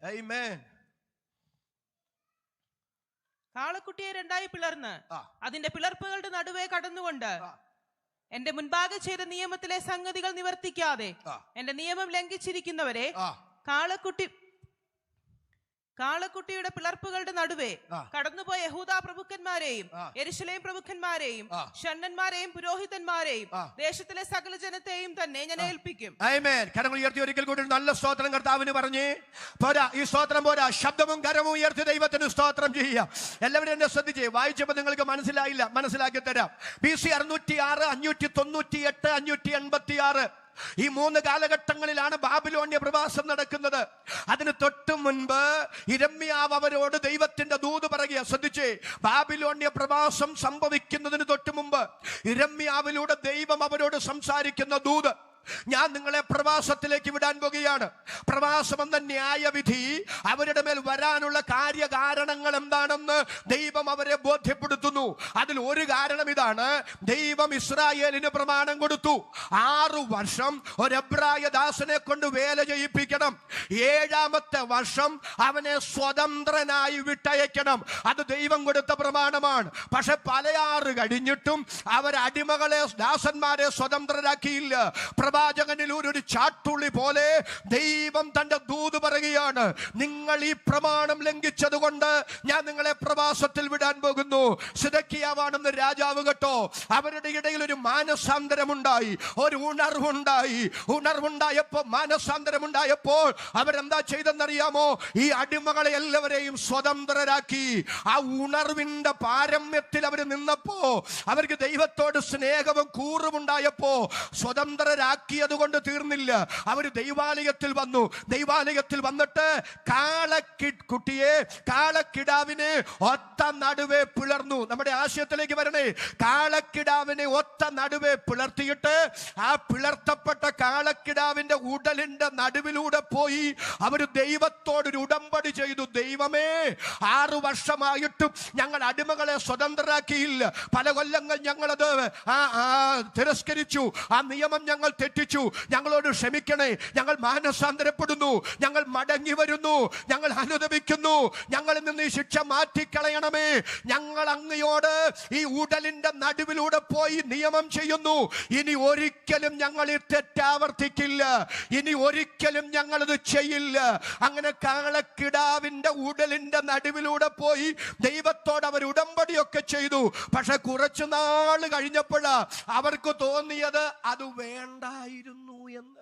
ആമേൻ. കാളക്കുട്ടിയെ രണ്ടായി പിളർന്ന് അതിന്റെ പിളർപ്പുകളുടെ നടുവേ കടന്നുകൊണ്ട് എന്റെ മുൻപാകെ ചെയ്ത നിയമത്തിലെ സംഗതികൾ നിവർത്തിക്കാതെ എന്റെ നിയമം ലംഘിച്ചിരിക്കുന്നവരെ കാളക്കുട്ടിയുടെ പിളർപ്പുകളുടെ നടുവേ കടന്നുപോയ യഹൂദാ പ്രഭുക്കന്മാരെയും യെരൂശലേം പ്രഭുക്കന്മാരെയും ഷണ്ഡന്മാരെയും പുരോഹിതന്മാരെയും ദേശത്തിലെ സകല ജനത്തെയും തന്നെ ഞാൻ ഏൽപ്പിക്കും. ആമേൻ. കരങ്ങൾ ഉയർത്തി ഒരിക്കൽ കൂടി നല്ല സ്തോത്രം കർത്താവിന് പറഞ്ഞ് പോരാ. ഈ സ്തോത്രം പോരാ, ശബ്ദവും കരവും ഉയർത്തി ദൈവത്തിന് സ്തോത്രം ചെയ്യാം. എല്ലാവരും എന്നെ ശ്രദ്ധിച്ചേ. വായിച്ചപ്പോൾ നിങ്ങൾക്ക് മനസ്സിലായില്ല, മനസ്സിലാക്കി തരാം. BC 606, 598, 586 ഈ 3 കാലഘട്ടങ്ങളിലാണ് ബാബിലോണ്യ പ്രവാസം നടക്കുന്നത്. അതിന് തൊട്ടു മുൻപ് യിരെമ്യാവ് അവരോട് ദൈവത്തിന്റെ ദൂത് പറയുക. ശ്രദ്ധിച്ചേ, ബാബിലോണ്യ പ്രവാസം സംഭവിക്കുന്നതിന് തൊട്ടു മുമ്പ് യിരെമ്യാവിലൂടെ ദൈവം അവരോട് സംസാരിക്കുന്ന ദൂത്: ഞാൻ നിങ്ങളെ പ്രവാസത്തിലേക്ക് വിടാൻ പോകുകയാണ്. പ്രവാസം എന്ന ന്യായവിധി, അവരുടെ മേൽ വരാനുള്ള കാര്യകാരണങ്ങൾ എന്താണെന്ന് ദൈവം അവരെ ബോധ്യപ്പെടുത്തുന്നു. അതിൽ ഒരു കാരണം ഇതാണ്: ദൈവം ഇസ്രായേലിന് പ്രമാണം കൊടുത്തു, 6 വർഷം ഒരു എബ്രായ ദാസനെ കൊണ്ട് വേല ചെയ്യിപ്പിക്കണം. 7ാമത്തെ വർഷം അവനെ സ്വതന്ത്രനായി വിട്ടയക്കണം. അത് ദൈവം കൊടുത്ത പ്രമാണമാണ്. പക്ഷെ പല 6 കഴിഞ്ഞിട്ടും അവർ അടിമകളെ, ദാസന്മാരെ സ്വതന്ത്രരാക്കിയില്ല. പ്രവാചകനിലൂടെ ഒരു ചാട്ടുള്ളി പോലെ ദൈവം തന്റെ ദൂത് പറയുകയാണ്: നിങ്ങൾ ഈ പ്രമാണം ലംഘിച്ചത് കൊണ്ട് ഞാൻ നിങ്ങളെ പ്രവാസത്തിൽ വിടാൻ പോകുന്നു. സിദക്കിയാവാണെന്ന് രാജാവ് കേട്ടോ. അവരുടെ ഇടയിൽ ഒരു മാനസാന്തരമുണ്ടായി, ഒരു ഉണർവുണ്ടായപ്പോൾ, മാനസാന്തരമുണ്ടായപ്പോൾ അവരെന്താ ചെയ്തെന്നറിയാമോ? ഈ അടിമകളെ എല്ലാവരെയും സ്വതന്ത്രരാക്കി. ആ ഉണർവിന്റെ പാരമ്യത്തിൽ അവർ നിന്നപ്പോ, അവർക്ക് ദൈവത്തോട് സ്നേഹവും കൂറുമുണ്ടായപ്പോ സ്വതന്ത്രരാക്കി. കൊണ്ട് തീർന്നില്ല. അവർ ദൈവാലയത്തിൽ വന്നു. ദൈവാലയത്തിൽ വന്നിട്ട് കാളക്കിടാവിനെ ഒത്ത നടുവേ പിളർന്നു. നമ്മുടെ ആശയത്തിലേക്ക് വരണേ. കാളക്കിടാവിനെ ഒത്ത നടുവേ പിളർത്തിയിട്ട് ആ പിളർത്തപ്പെട്ട കാളക്കിടാവിന്റെ ഉടലിന്റെ നടുവിലൂടെ പോയി അവർ ദൈവത്തോടൊരു ഉടമ്പടി ചെയ്തു. ദൈവമേ, 6 വർഷമായിട്ടും ഞങ്ങൾ അടിമകളെ സ്വതന്ത്രരാക്കിയില്ല. പല കൊല്ലങ്ങൾ ഞങ്ങളത് തിരസ്കരിച്ചു. ആ നിയമം ഞങ്ങൾ തെറ്റിച്ചു. ഞങ്ങളോട് ക്ഷമിക്കണേ. ഞങ്ങൾ മാനസാന്തരപ്പെടുന്നു. ഞങ്ങൾ മടങ്ങി വരുന്നു. ഞങ്ങൾ അനുദപിക്കുന്നു. ഞങ്ങളിൽ നിന്ന് ഈ ശിക്ഷ മാറ്റിക്കളയണമേ. ഞങ്ങൾ അങ്ങയോട് ഈ ഉടലിന്റെ നടുവിലൂടെ പോയി നിയമം ചെയ്യുന്നു. ഇനി ഒരിക്കലും ഞങ്ങൾ ഈ തെറ്റാവർത്തിക്കില്ല. ഇനി ഒരിക്കലും ഞങ്ങളിത് ചെയ്യില്ല. അങ്ങനെ കാളക്കിടാവിന്റെ ഉടലിന്റെ നടുവിലൂടെ പോയി ദൈവത്തോട് അവർ ഉടമ്പടിയൊക്കെ ചെയ്തു. പക്ഷെ കുറച്ചു നാൾ കഴിഞ്ഞപ്പോഴാ അവർക്ക് തോന്നിയത് അത് വേണ്ടായിരുന്നു എന്ന്.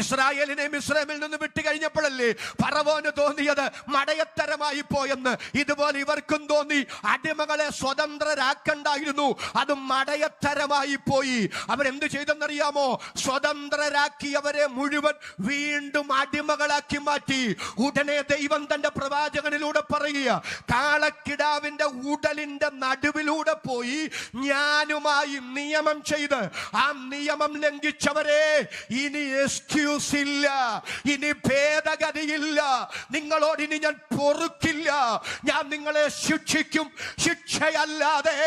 ഇസ്രായേലിനെ മിസ്രൈമിൽ നിന്ന് വിട്ടു കഴിഞ്ഞപ്പോഴല്ലേ ഫറവോന് തോന്നിയത് മടയത്തരമായി പോയെന്ന്. ഇതുപോലെ ഇവർക്കും തോന്നി അടിമകളെ സ്വതന്ത്രരാക്കണ്ടായിരുന്നു, അത് മടയത്തരമായി പോയി. അവരെന്ത് ചെയ്തെന്നറിയാമോ? സ്വതന്ത്രരാക്കിയവരെ മുഴുവൻ വീണ്ടും അടിമകളാക്കി മാറ്റി. ഉടനെ ദൈവം തന്റെ പ്രവാചകനിലൂടെ പറയുക: കാളക്കിടാവിന്റെ ഉടലിന്റെ നടുവിലൂടെ പോയി ഞാനുമായി നിയമം ചെയ്ത് ആ നിയമം ലംഘിച്ചവരെ ഇനി എക്സ്ക്യൂസ് ഇല്ല, ഇനി ഭേദഗതിയില്ല. നിങ്ങളോട് ഇനി ഞാൻ പൊറുക്കില്ല. ഞാൻ നിങ്ങളെ ശിക്ഷിക്കും. ശിക്ഷയല്ലാതെ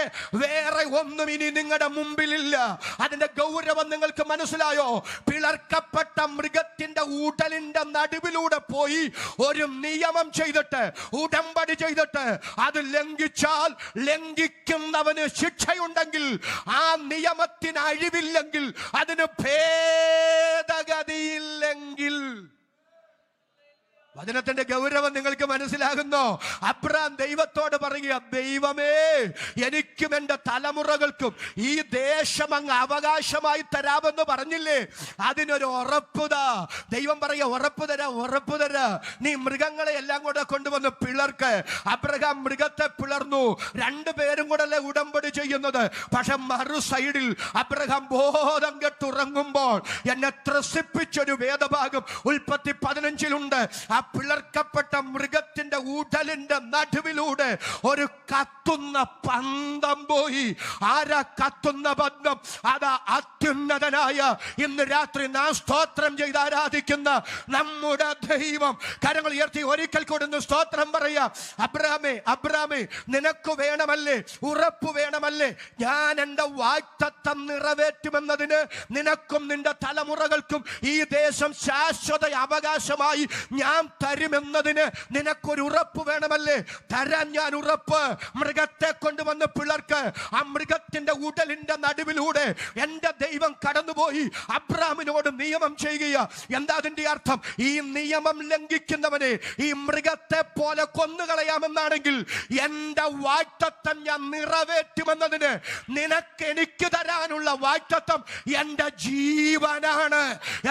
വേറെ ഒന്നും ഇനി നിങ്ങളുടെ മുമ്പിലില്ല. അതിന്റെ ഗൗരവം നിങ്ങൾക്ക് മനസ്സിലായോ? പിളർക്കപ്പെട്ട മൃഗത്തിന്റെ ഉടലിന്റെ നടുവിലൂടെ പോയി ഒരു നിയമം ചെയ്തിട്ട്, ഉടമ്പടി ചെയ്തിട്ട്, അത് ലംഘിച്ചാൽ ലംഘിക്കുന്നവന് ശിക്ഷയുണ്ടെങ്കിൽ, ആ നിയമത്തിന് അഴിവില്ലെങ്കിൽ, അതിന് ഭേദഗതിയില്ലെങ്കിൽ വചനത്തിന്റെ ഗൗരവം നിങ്ങൾക്ക് മനസ്സിലാകുന്നോ? അബ്രഹാം ദൈവത്തോട് പറയുക, ദൈവമേ, എനിക്കും എന്റെ തലമുറകൾക്കും ഈ ദേശം അങ്ങ് അവകാശമായി തരാമെന്ന് പറഞ്ഞില്ലേ, അതിനൊരു ഉറപ്പുതാ. ദൈവം പറയുക, ഉറപ്പ് തരാ. നീ മൃഗങ്ങളെ എല്ലാം കൂടെ കൊണ്ടുവന്ന് പിളർക്ക്. അബ്രഹാം മൃഗത്തെ പിളർന്നു. രണ്ടുപേരും കൂടെ അല്ലേ ഉടമ്പടി ചെയ്യുന്നത്. പക്ഷെ മറു സൈഡിൽ അബ്രഹാം ബോധം കെട്ടുറങ്ങുമ്പോൾ എന്നെ ത്രസിപ്പിച്ചൊരു വേദഭാഗം ഉൽപ്പത്തി 15-ലുണ്ട്. ആ പിളർക്കപ്പെട്ട മൃഗത്തിന്റെ ഉടലിന്റെ നടുവിലൂടെ ഒരു കത്തുന്ന പന്തം പോയി. ആരാ കത്തുന്ന പന്തം? അതാ അത്യുന്നതനായ ഇന്ന് രാത്രി നാം സ്തോത്രം ചെയ്ത് ആരാധിക്കുന്ന നമ്മുടെ ദൈവം. കരങ്ങൾ ഉയർത്തി ഒരിക്കൽ കൂടെ സ്തോത്രം പറയാ. അബ്രാമേ, നിനക്ക് വേണമല്ലേ, ഉറപ്പ് വേണമല്ലേ, ഞാൻ എന്റെ വാഗ്ദത്തം നിറവേറ്റുമെന്നതിന് നിനക്കും നിന്റെ തലമുറകൾക്കും ഈ ദേശം ശാശ്വത അവകാശമായി ഞാൻ തരുമെന്നതിന് നിനക്കൊരു ഉറപ്പ് വേണമല്ലേ? തരാൻ ഞാൻ ഉറപ്പ്. മൃഗത്തെ കൊണ്ടുവന്ന് പിളർക്ക്. ആ മൃഗത്തിന്റെ ഉടലിന്റെ നടുവിലൂടെ എന്റെ ദൈവം കടന്നുപോയി അബ്രാമിനോട് നിയമം ചെയ്യുക. എന്താ അതിന്റെ അർത്ഥം? ഈ നിയമം ലംഘിക്കുന്നവനെ ഈ മൃഗത്തെ പോലെ കൊന്നുകളയാമെന്നാണെങ്കിൽ എന്റെ വാഗ്ദത്തം ഞാൻ നിറവേറ്റുമെന്നതിന് നിനക്ക് എനിക്ക് തരാനുള്ള വാഗ്ദത്തം എന്റെ ജീവനാണ്.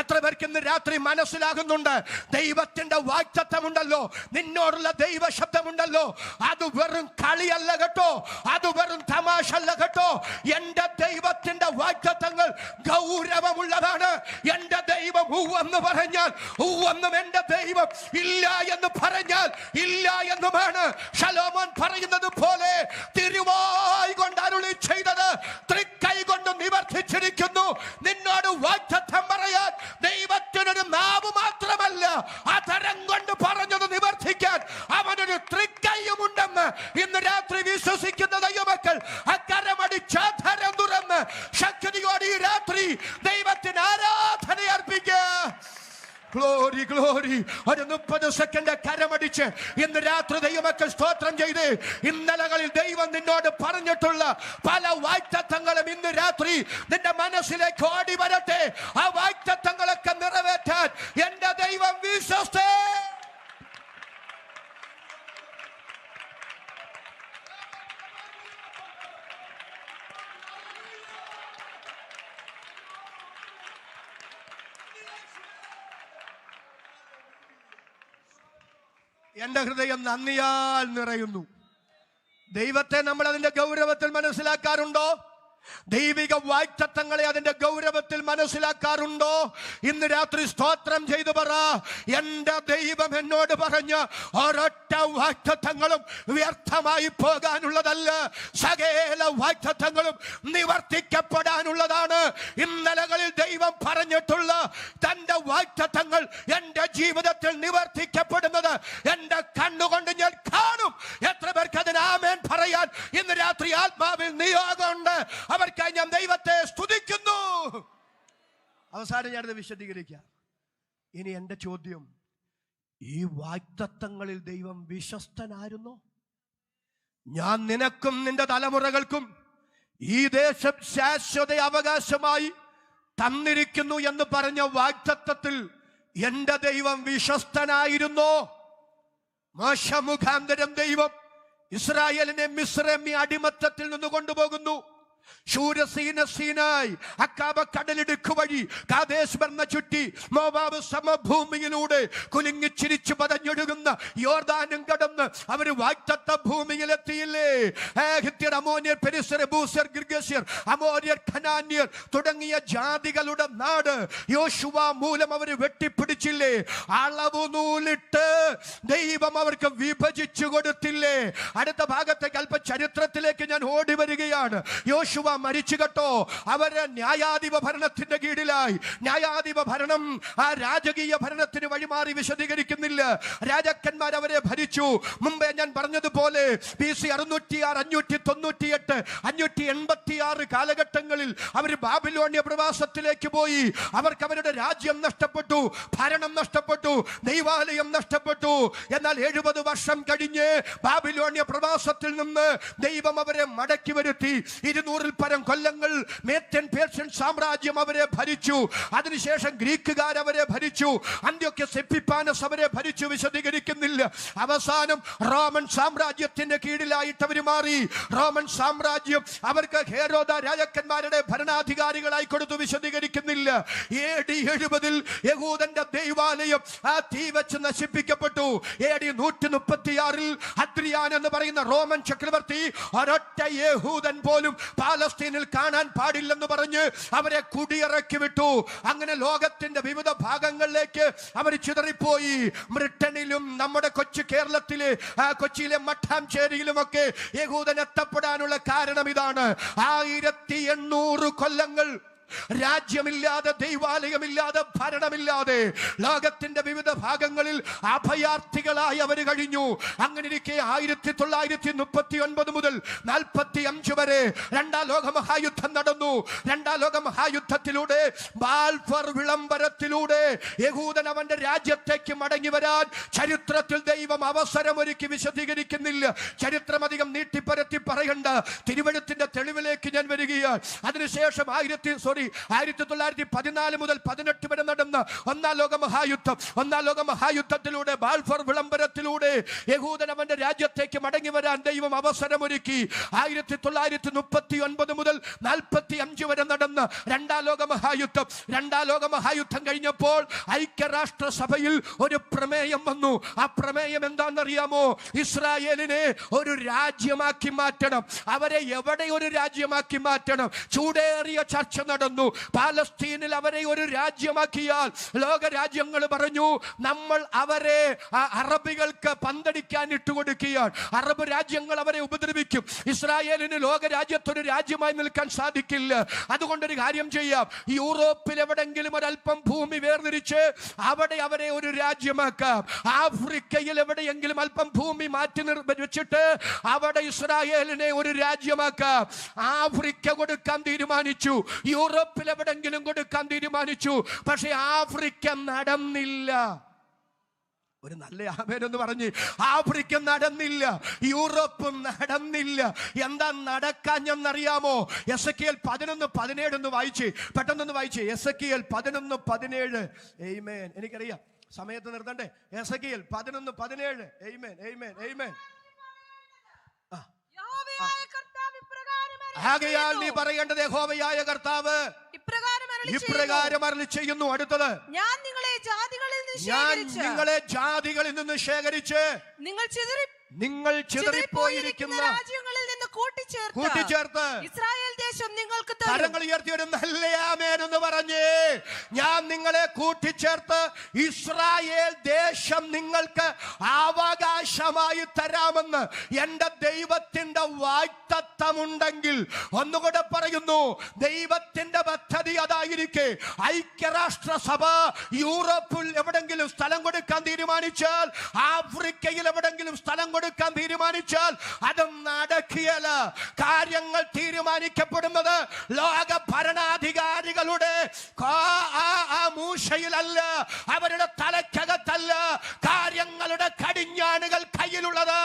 എത്ര പേർക്ക് ഇന്ന് രാത്രി മനസ്സിലാകുന്നുണ്ട്? ദൈവത്തിന്റെ വാഗ്ദത്തമുണ്ടല്ലോ, നിന്നോടുള്ള ദൈവ ശബ്ദമുണ്ടല്ലോ, അത് വെറും കളിയല്ല കേട്ടോ, അത് വെറും തമാശ അല്ല കേട്ടോ. എന്റെ ദൈവത്തിന്റെ വാഗ്ദത്തങ്ങൾ ഗൗരവമുള്ളതാണ്. എന്റെ ദൈവം ഉവ്വെന്ന് പറഞ്ഞാൽ ഉവ്വെന്നും, എന്റെ ദൈവം ഇല്ല എന്ന് പറഞ്ഞാൽ ഇല്ല എന്നുമാണ്. ശലോമോൻ പറയുന്നത് പോലെ തിരുവായി കൊണ്ട് അരുളി ചെയ്തത് തൃക്കൈ കൊണ്ട് നിവർത്തിച്ചിരിക്കുന്നു. നിന്നോട് വാഗ്ദത്തം പറയാൻ ദൈവത്തിനൊരു നാവ് മാത്രമല്ല, അതരം കൊണ്ട് പറഞ്ഞത് നിവർത്തിക്കാൻ അവനൊരു തൃക്കൈയുമുണ്ടെന്ന് ഇന്ന് രാത്രി വിശ്വസിക്കുന്ന ദൈവമക്കൾ അക്കരമടിച്ചാധരം തുറന്ന് ശക്തിയോടെ ഈ രാത്രി ദൈവത്തിന് ആരാധന അർപ്പിക്കുക. Glory glory. ഒരു 30 സെക്കൻഡ് കരമടിച്ച് ഇന്ന് രാത്രി ദൈവമക്കൾ സ്തോത്രം ചെയ്ത് ഇന്നലകളിൽ ദൈവം നിന്നോട് പറഞ്ഞിട്ടുള്ള പല വാഗ്ദത്തങ്ങളും ഇന്ന് രാത്രി നിന്റെ മനസ്സിലേക്ക് ഓടി വരട്ടെ. ആ വാഗ്ദത്തങ്ങളൊക്കെ നിറവേറ്റാൻ എന്റെ ദൈവം വിശ്വസ്തൻ. എന്റെ ഹൃദയം നന്ദിയാൽ നിറയുന്നു. ദൈവത്തെ നമ്മൾ അതിന്റെ ഗൗരവത്തിൽ മനസ്സിലാക്കാറുണ്ടോ? ദൈവിക വാഗ്ദത്തങ്ങളെ അതിന്റെ ഗൗരവത്തിൽ മനസ്സിലാക്കാറുണ്ടോ? ഇന്ന് രാത്രി സ്തോത്രം ചെയ്തു പറ, എന്റെ ദൈവം എന്നോട് പറഞ്ഞ ഒരൊറ്റ വാഗ്ദത്തങ്ങളും വ്യർത്ഥമായി പോകാനുള്ളതല്ല. സകല വാഗ്ദത്തങ്ങളും നിവർത്തിക്കപ്പെടാനുള്ളതാണ്. ഇന്നലകളിൽ ദൈവം പറഞ്ഞിട്ടുള്ള തന്റെ വാഗ്ദത്തങ്ങൾ എന്റെ ജീവിതത്തിൽ നിവർത്തിക്കപ്പെടുന്നത് എന്റെ കണ്ണുകൊണ്ട് ഞാൻ കാണും. എത്ര പേർക്ക് അതിന് ആമേൻ പറയാൻ ഇന്ന് രാത്രി ആത്മാവിൽ നിയോഗമുണ്ട്? അവർക്കായി ഞാൻ ദൈവത്തെ സ്തുതിക്കുന്നു. അവസാനം ഞാനത് വിശദീകരിക്കാം. ഇനി എന്റെ ചോദ്യം, ഈ വാഗ്ദത്തങ്ങളിൽ ദൈവം വിശ്വസ്തനായിരുന്നോ? ഞാൻ നിനക്കും നിന്റെ തലമുറകൾക്കും ഈ ദേശം ശാശ്വത അവകാശമായി തന്നിരിക്കുന്നു എന്ന് പറഞ്ഞ വാഗ്ദത്തത്തിൽ എന്റെ ദൈവം വിശ്വസ്തനായിരുന്നോ? മോശ മുഖാന്തരം ദൈവം ഇസ്രായേലിനെ മിസ്രൈമി അടിമത്തത്തിൽ നിന്ന് കൊണ്ടുപോകുന്നു. ശൂരസീനായി അക്കാബ കടലിടുക്ക് വഴി കാദേശ് ബർണ ചുറ്റി മോവാബ് സമഭൂമിയിലൂടെ കുലുങ്ങി ചിരിച്ചു പതഞ്ഞൊഴുകുന്ന യോർദാനും കടന്ന് അവര് വാഗ്ദത്ത ഭൂമിയിലെത്തിയില്ലേ? ഹിത്യർ, അമോര്യർ, പെരിസ്യർ, യെബൂസ്യർ, ഗിർഗസ്യർ, അമോര്യർ, ഖനാന്യർ തുടങ്ങിയ ജാതികളുടെ നാട് യോശുവ മൂലം അവര് വെട്ടിപ്പിടിച്ചില്ലേ? അളവു നൂലിട്ട് ദൈവം അവർക്ക് വിഭജിച്ചു കൊടുത്തില്ലേ? അടുത്ത ഭാഗത്തേക്ക് അല്പ ചരിത്രത്തിലേക്ക് ഞാൻ ഓടി വരികയാണ്. യോശുവ മരിച്ചു കേട്ടോ. അവര് ന്യായാധിപ ഭരണത്തിന്റെ കീഴിലായി. ന്യായാധിപ ഭരണം ആ രാജകീയ ഭരണത്തിന് വഴിമാറി വിശദീകരിക്കുന്നില്ല. രാജാക്കന്മാർ അവരെ ഭരിച്ചു. മുമ്പേ ഞാൻ പറഞ്ഞതുപോലെ BC 606, 598, 586 കാലഘട്ടങ്ങളിൽ അവർ ബാബിലോണിയ പ്രവാസത്തിലേക്ക് പോയി. അവർക്ക് അവരുടെ രാജ്യം നഷ്ടപ്പെട്ടു, ഭരണം നഷ്ടപ്പെട്ടു, ദൈവാലയം നഷ്ടപ്പെട്ടു. എന്നാൽ 70 വർഷം കഴിഞ്ഞ് ബാബിലോണിയ പ്രവാസത്തിൽ നിന്ന് ദൈവം അവരെ മടക്കി വരുത്തി. 200 പരം കൊല്ലങ്ങൾ മേദ്യൻ പേർഷ്യൻ സാമ്രാജ്യം അവരെ ഭരിച്ചു. അതിനുശേഷം ഗ്രീക്കുകാർ അവരെ ഭരിച്ചു. അന്ത്യോക്യസ് എപ്പിഫാനസ് അവരെ ഭരിച്ചു. വിശദീകരിക്കുന്നില്ല. അവസാനം റോമൻ സാമ്രാജ്യത്തിന്റെ കീഴിലായിട്ട് അവർ മാറി. റോമൻ സാമ്രാജ്യം അവർക്ക് ഹെരോദ രാജാക്കന്മാരുടെ ഭരണാധികാരികളായി കൊടുത്തു. വിശദീകരിക്കുന്നില്ല. AD 70 യഹൂദന്റെ ദൈവാലയം ആ തീ വെച്ച് നശിപ്പിക്കപ്പെട്ടു. AD 136 അദ്രിയാൻ എന്ന് പറയുന്ന റോമൻ ചക്രവർത്തി ഒരൊറ്റ യഹൂദൻ പോലും പാലസ്തീനിൽ കാണാൻ പാടില്ലെന്ന് പറഞ്ഞ് അവരെ കുടിയിറക്കി വിട്ടു. അങ്ങനെ ലോകത്തിന്റെ വിവിധ ഭാഗങ്ങളിലേക്ക് അവർ ചിതറിപ്പോയി. ബ്രിട്ടനിലും നമ്മുടെ കൊച്ചു കേരളത്തിലെ കൊച്ചിയിലെ മട്ടാഞ്ചേരിയിലുമൊക്കെ യഹൂദൻ എത്തപ്പെടാനുള്ള കാരണം ഇതാണ്. 1800 കൊല്ലങ്ങൾ രാജ്യമില്ലാതെ, ദൈവാലയമില്ലാതെ, ഭരണമില്ലാതെ ലോകത്തിന്റെ വിവിധ ഭാഗങ്ങളിൽ അഭയാർത്ഥികളായി അവർ കഴിഞ്ഞു. അങ്ങനെ ഇരിക്കെ 1939 മുതൽ 45 വരെ രണ്ടാം ലോകമഹായുദ്ധം നടന്നു. രണ്ടാം ലോകമഹായുദ്ധത്തിലൂടെ ബാൽഫർ വിളംബരത്തിലൂടെ യഹൂദൻ അവന്റെ രാജ്യത്തേക്ക് മടങ്ങി വരാൻ ചരിത്രത്തിൽ ദൈവം അവസരമൊരുക്കി. വിശദീകരിക്കുന്നില്ല. ചരിത്രം അധികം നീട്ടിപ്പരത്തി പറയണ്ട. തിരുവെഴുത്തിന്റെ തെളിവിലേക്ക് ഞാൻ വരികയാണ്. അതിനുശേഷം 1914 മുതൽ 18 വരെ നടന്ന ഒന്നാം ലോകമഹായുദ്ധത്തിലൂടെ ബാൽഫർ വിളംബരത്തിലൂടെ യഹൂദൻ അവന്റെ രാജ്യത്തേക്ക് മടങ്ങി വരാൻ ദൈവം അവസരമൊരുക്കി. 1939 മുതൽ 45 വരെ നടന്ന രണ്ടാം ലോകമഹായുദ്ധം കഴിഞ്ഞപ്പോൾ ഐക്യരാഷ്ട്രസഭയിൽ ഒരു പ്രമേയം വന്നു. ആ പ്രമേയം എന്താണെന്നറിയാമോ? ഇസ്രായേലിനെ ഒരു രാജ്യമാക്കി മാറ്റണം. അവരെ എവിടെ ഒരു രാജ്യമാക്കി മാറ്റണം? ചൂടേറിയ ചർച്ച നടന്നു. പാലസ്തീനിൽ അവരെ ഒരു രാജ്യമാക്കിയാൽ ലോക രാജ്യങ്ങൾ പറഞ്ഞു, നമ്മൾ അവരെ അറബികൾക്ക് പന്തടിക്കാൻ ഇട്ടുകൊടുക്കുകയാണ്. അറബ് രാജ്യങ്ങൾ അവരെ ഉപദ്രവിക്കും. ഇസ്രായേലിന് ലോക രാജ്യത്തൊരു രാജ്യമായി നിൽക്കാൻ സാധിക്കില്ല. അതുകൊണ്ടൊരു കാര്യം ചെയ്യാം, യൂറോപ്പിൽ എവിടെങ്കിലും ഒരല്പം ഭൂമി വേർതിരിച്ച് അവിടെ അവരെ ഒരു രാജ്യമാക്കാം. ആഫ്രിക്കയിൽ എവിടെയെങ്കിലും അല്പം ഭൂമി മാറ്റി വെച്ചിട്ട് അവിടെ ഇസ്രായേലിനെ ഒരു രാജ്യമാക്കാം. ആഫ്രിക്ക കൊടുക്കാൻ തീരുമാനിച്ചു. യൂറോപ്പിൽ എവിടെങ്കിലും കൊടുക്കാൻ തീരുമാനിച്ചു. പക്ഷെ ആഫ്രിക്ക നടന്നില്ല. ഒരു നല്ല ആമേൻ എന്ന് പറഞ്ഞ്. ആഫ്രിക്ക നടന്നില്ല, യൂറോപ്പും നടന്നില്ല. എന്താ നടക്കാഞ്ഞെന്നറിയാമോ? എസെക്കിയേൽ 11:17 ഒന്ന് വായിച്ച്, പെട്ടെന്നൊന്ന് വായിച്ച്. എസെക്കിയേൽ 11:17. ആമേൻ. എനിക്കറിയാം സമയത്ത് നിർത്തണ്ടേ. എസെക്കിയേൽ 11:17. ആമേൻ, ആമേൻ, ആമേൻ. ആകയാൽ നീ പറയേണ്ടത്, യഹോവയായ കർത്താവ് ഇപ്രകാരം അരുളി ചെയ്യുന്നു. അടുത്തത്, ഞാൻ നിങ്ങളെ ജാതികളിൽ നിന്ന് ശേഖരിച്ച് നിങ്ങൾ ചിതറിപ്പോയിരിക്കുന്ന രാജ്യങ്ങളിൽ നിന്ന് കൂട്ടിച്ചേർത്ത് ഇസ്രായേൽ ദേശം നിങ്ങൾക്ക് കരങ്ങൾ ഉയർത്തി ഒരു നല്ല ആമേൻ എന്ന് പറഞ്ഞ്, ഞാൻ നിങ്ങളെ കൂട്ടിച്ചേർത്ത് ഇസ്രായേൽ ദേശം നിങ്ങൾക്ക് അവകാശമായി തരാമെന്ന് എന്റെ ദൈവത്തിന്റെ വാഗ്ദത്തമുണ്ടെങ്കിൽ, ഒന്നുകൂടെ പറയുന്നു, ദൈവത്തിന്റെ പദ്ധതി അതായിരിക്കെ ഐക്യരാഷ്ട്രസഭ യൂറോപ്പിൽ എവിടെങ്കിലും സ്ഥലം കൊടുക്കാൻ തീരുമാനിച്ചാൽ, ആഫ്രിക്കയിൽ എവിടെങ്കിലും സ്ഥലം കൊടുക്കാൻ തീരുമാനിച്ചാൽ അത് നടക്കുകയല്ല. കാര്യങ്ങൾ തീരുമാനിക്കപ്പെടുന്നത് ലോക ഭരണാധികാരികളുടെ മൂശയിലല്ല, അവരുടെ തലക്കകത്തല്ല. കാര്യങ്ങളുടെ കടിഞ്ഞാണുകൾ കയ്യിലുള്ളത്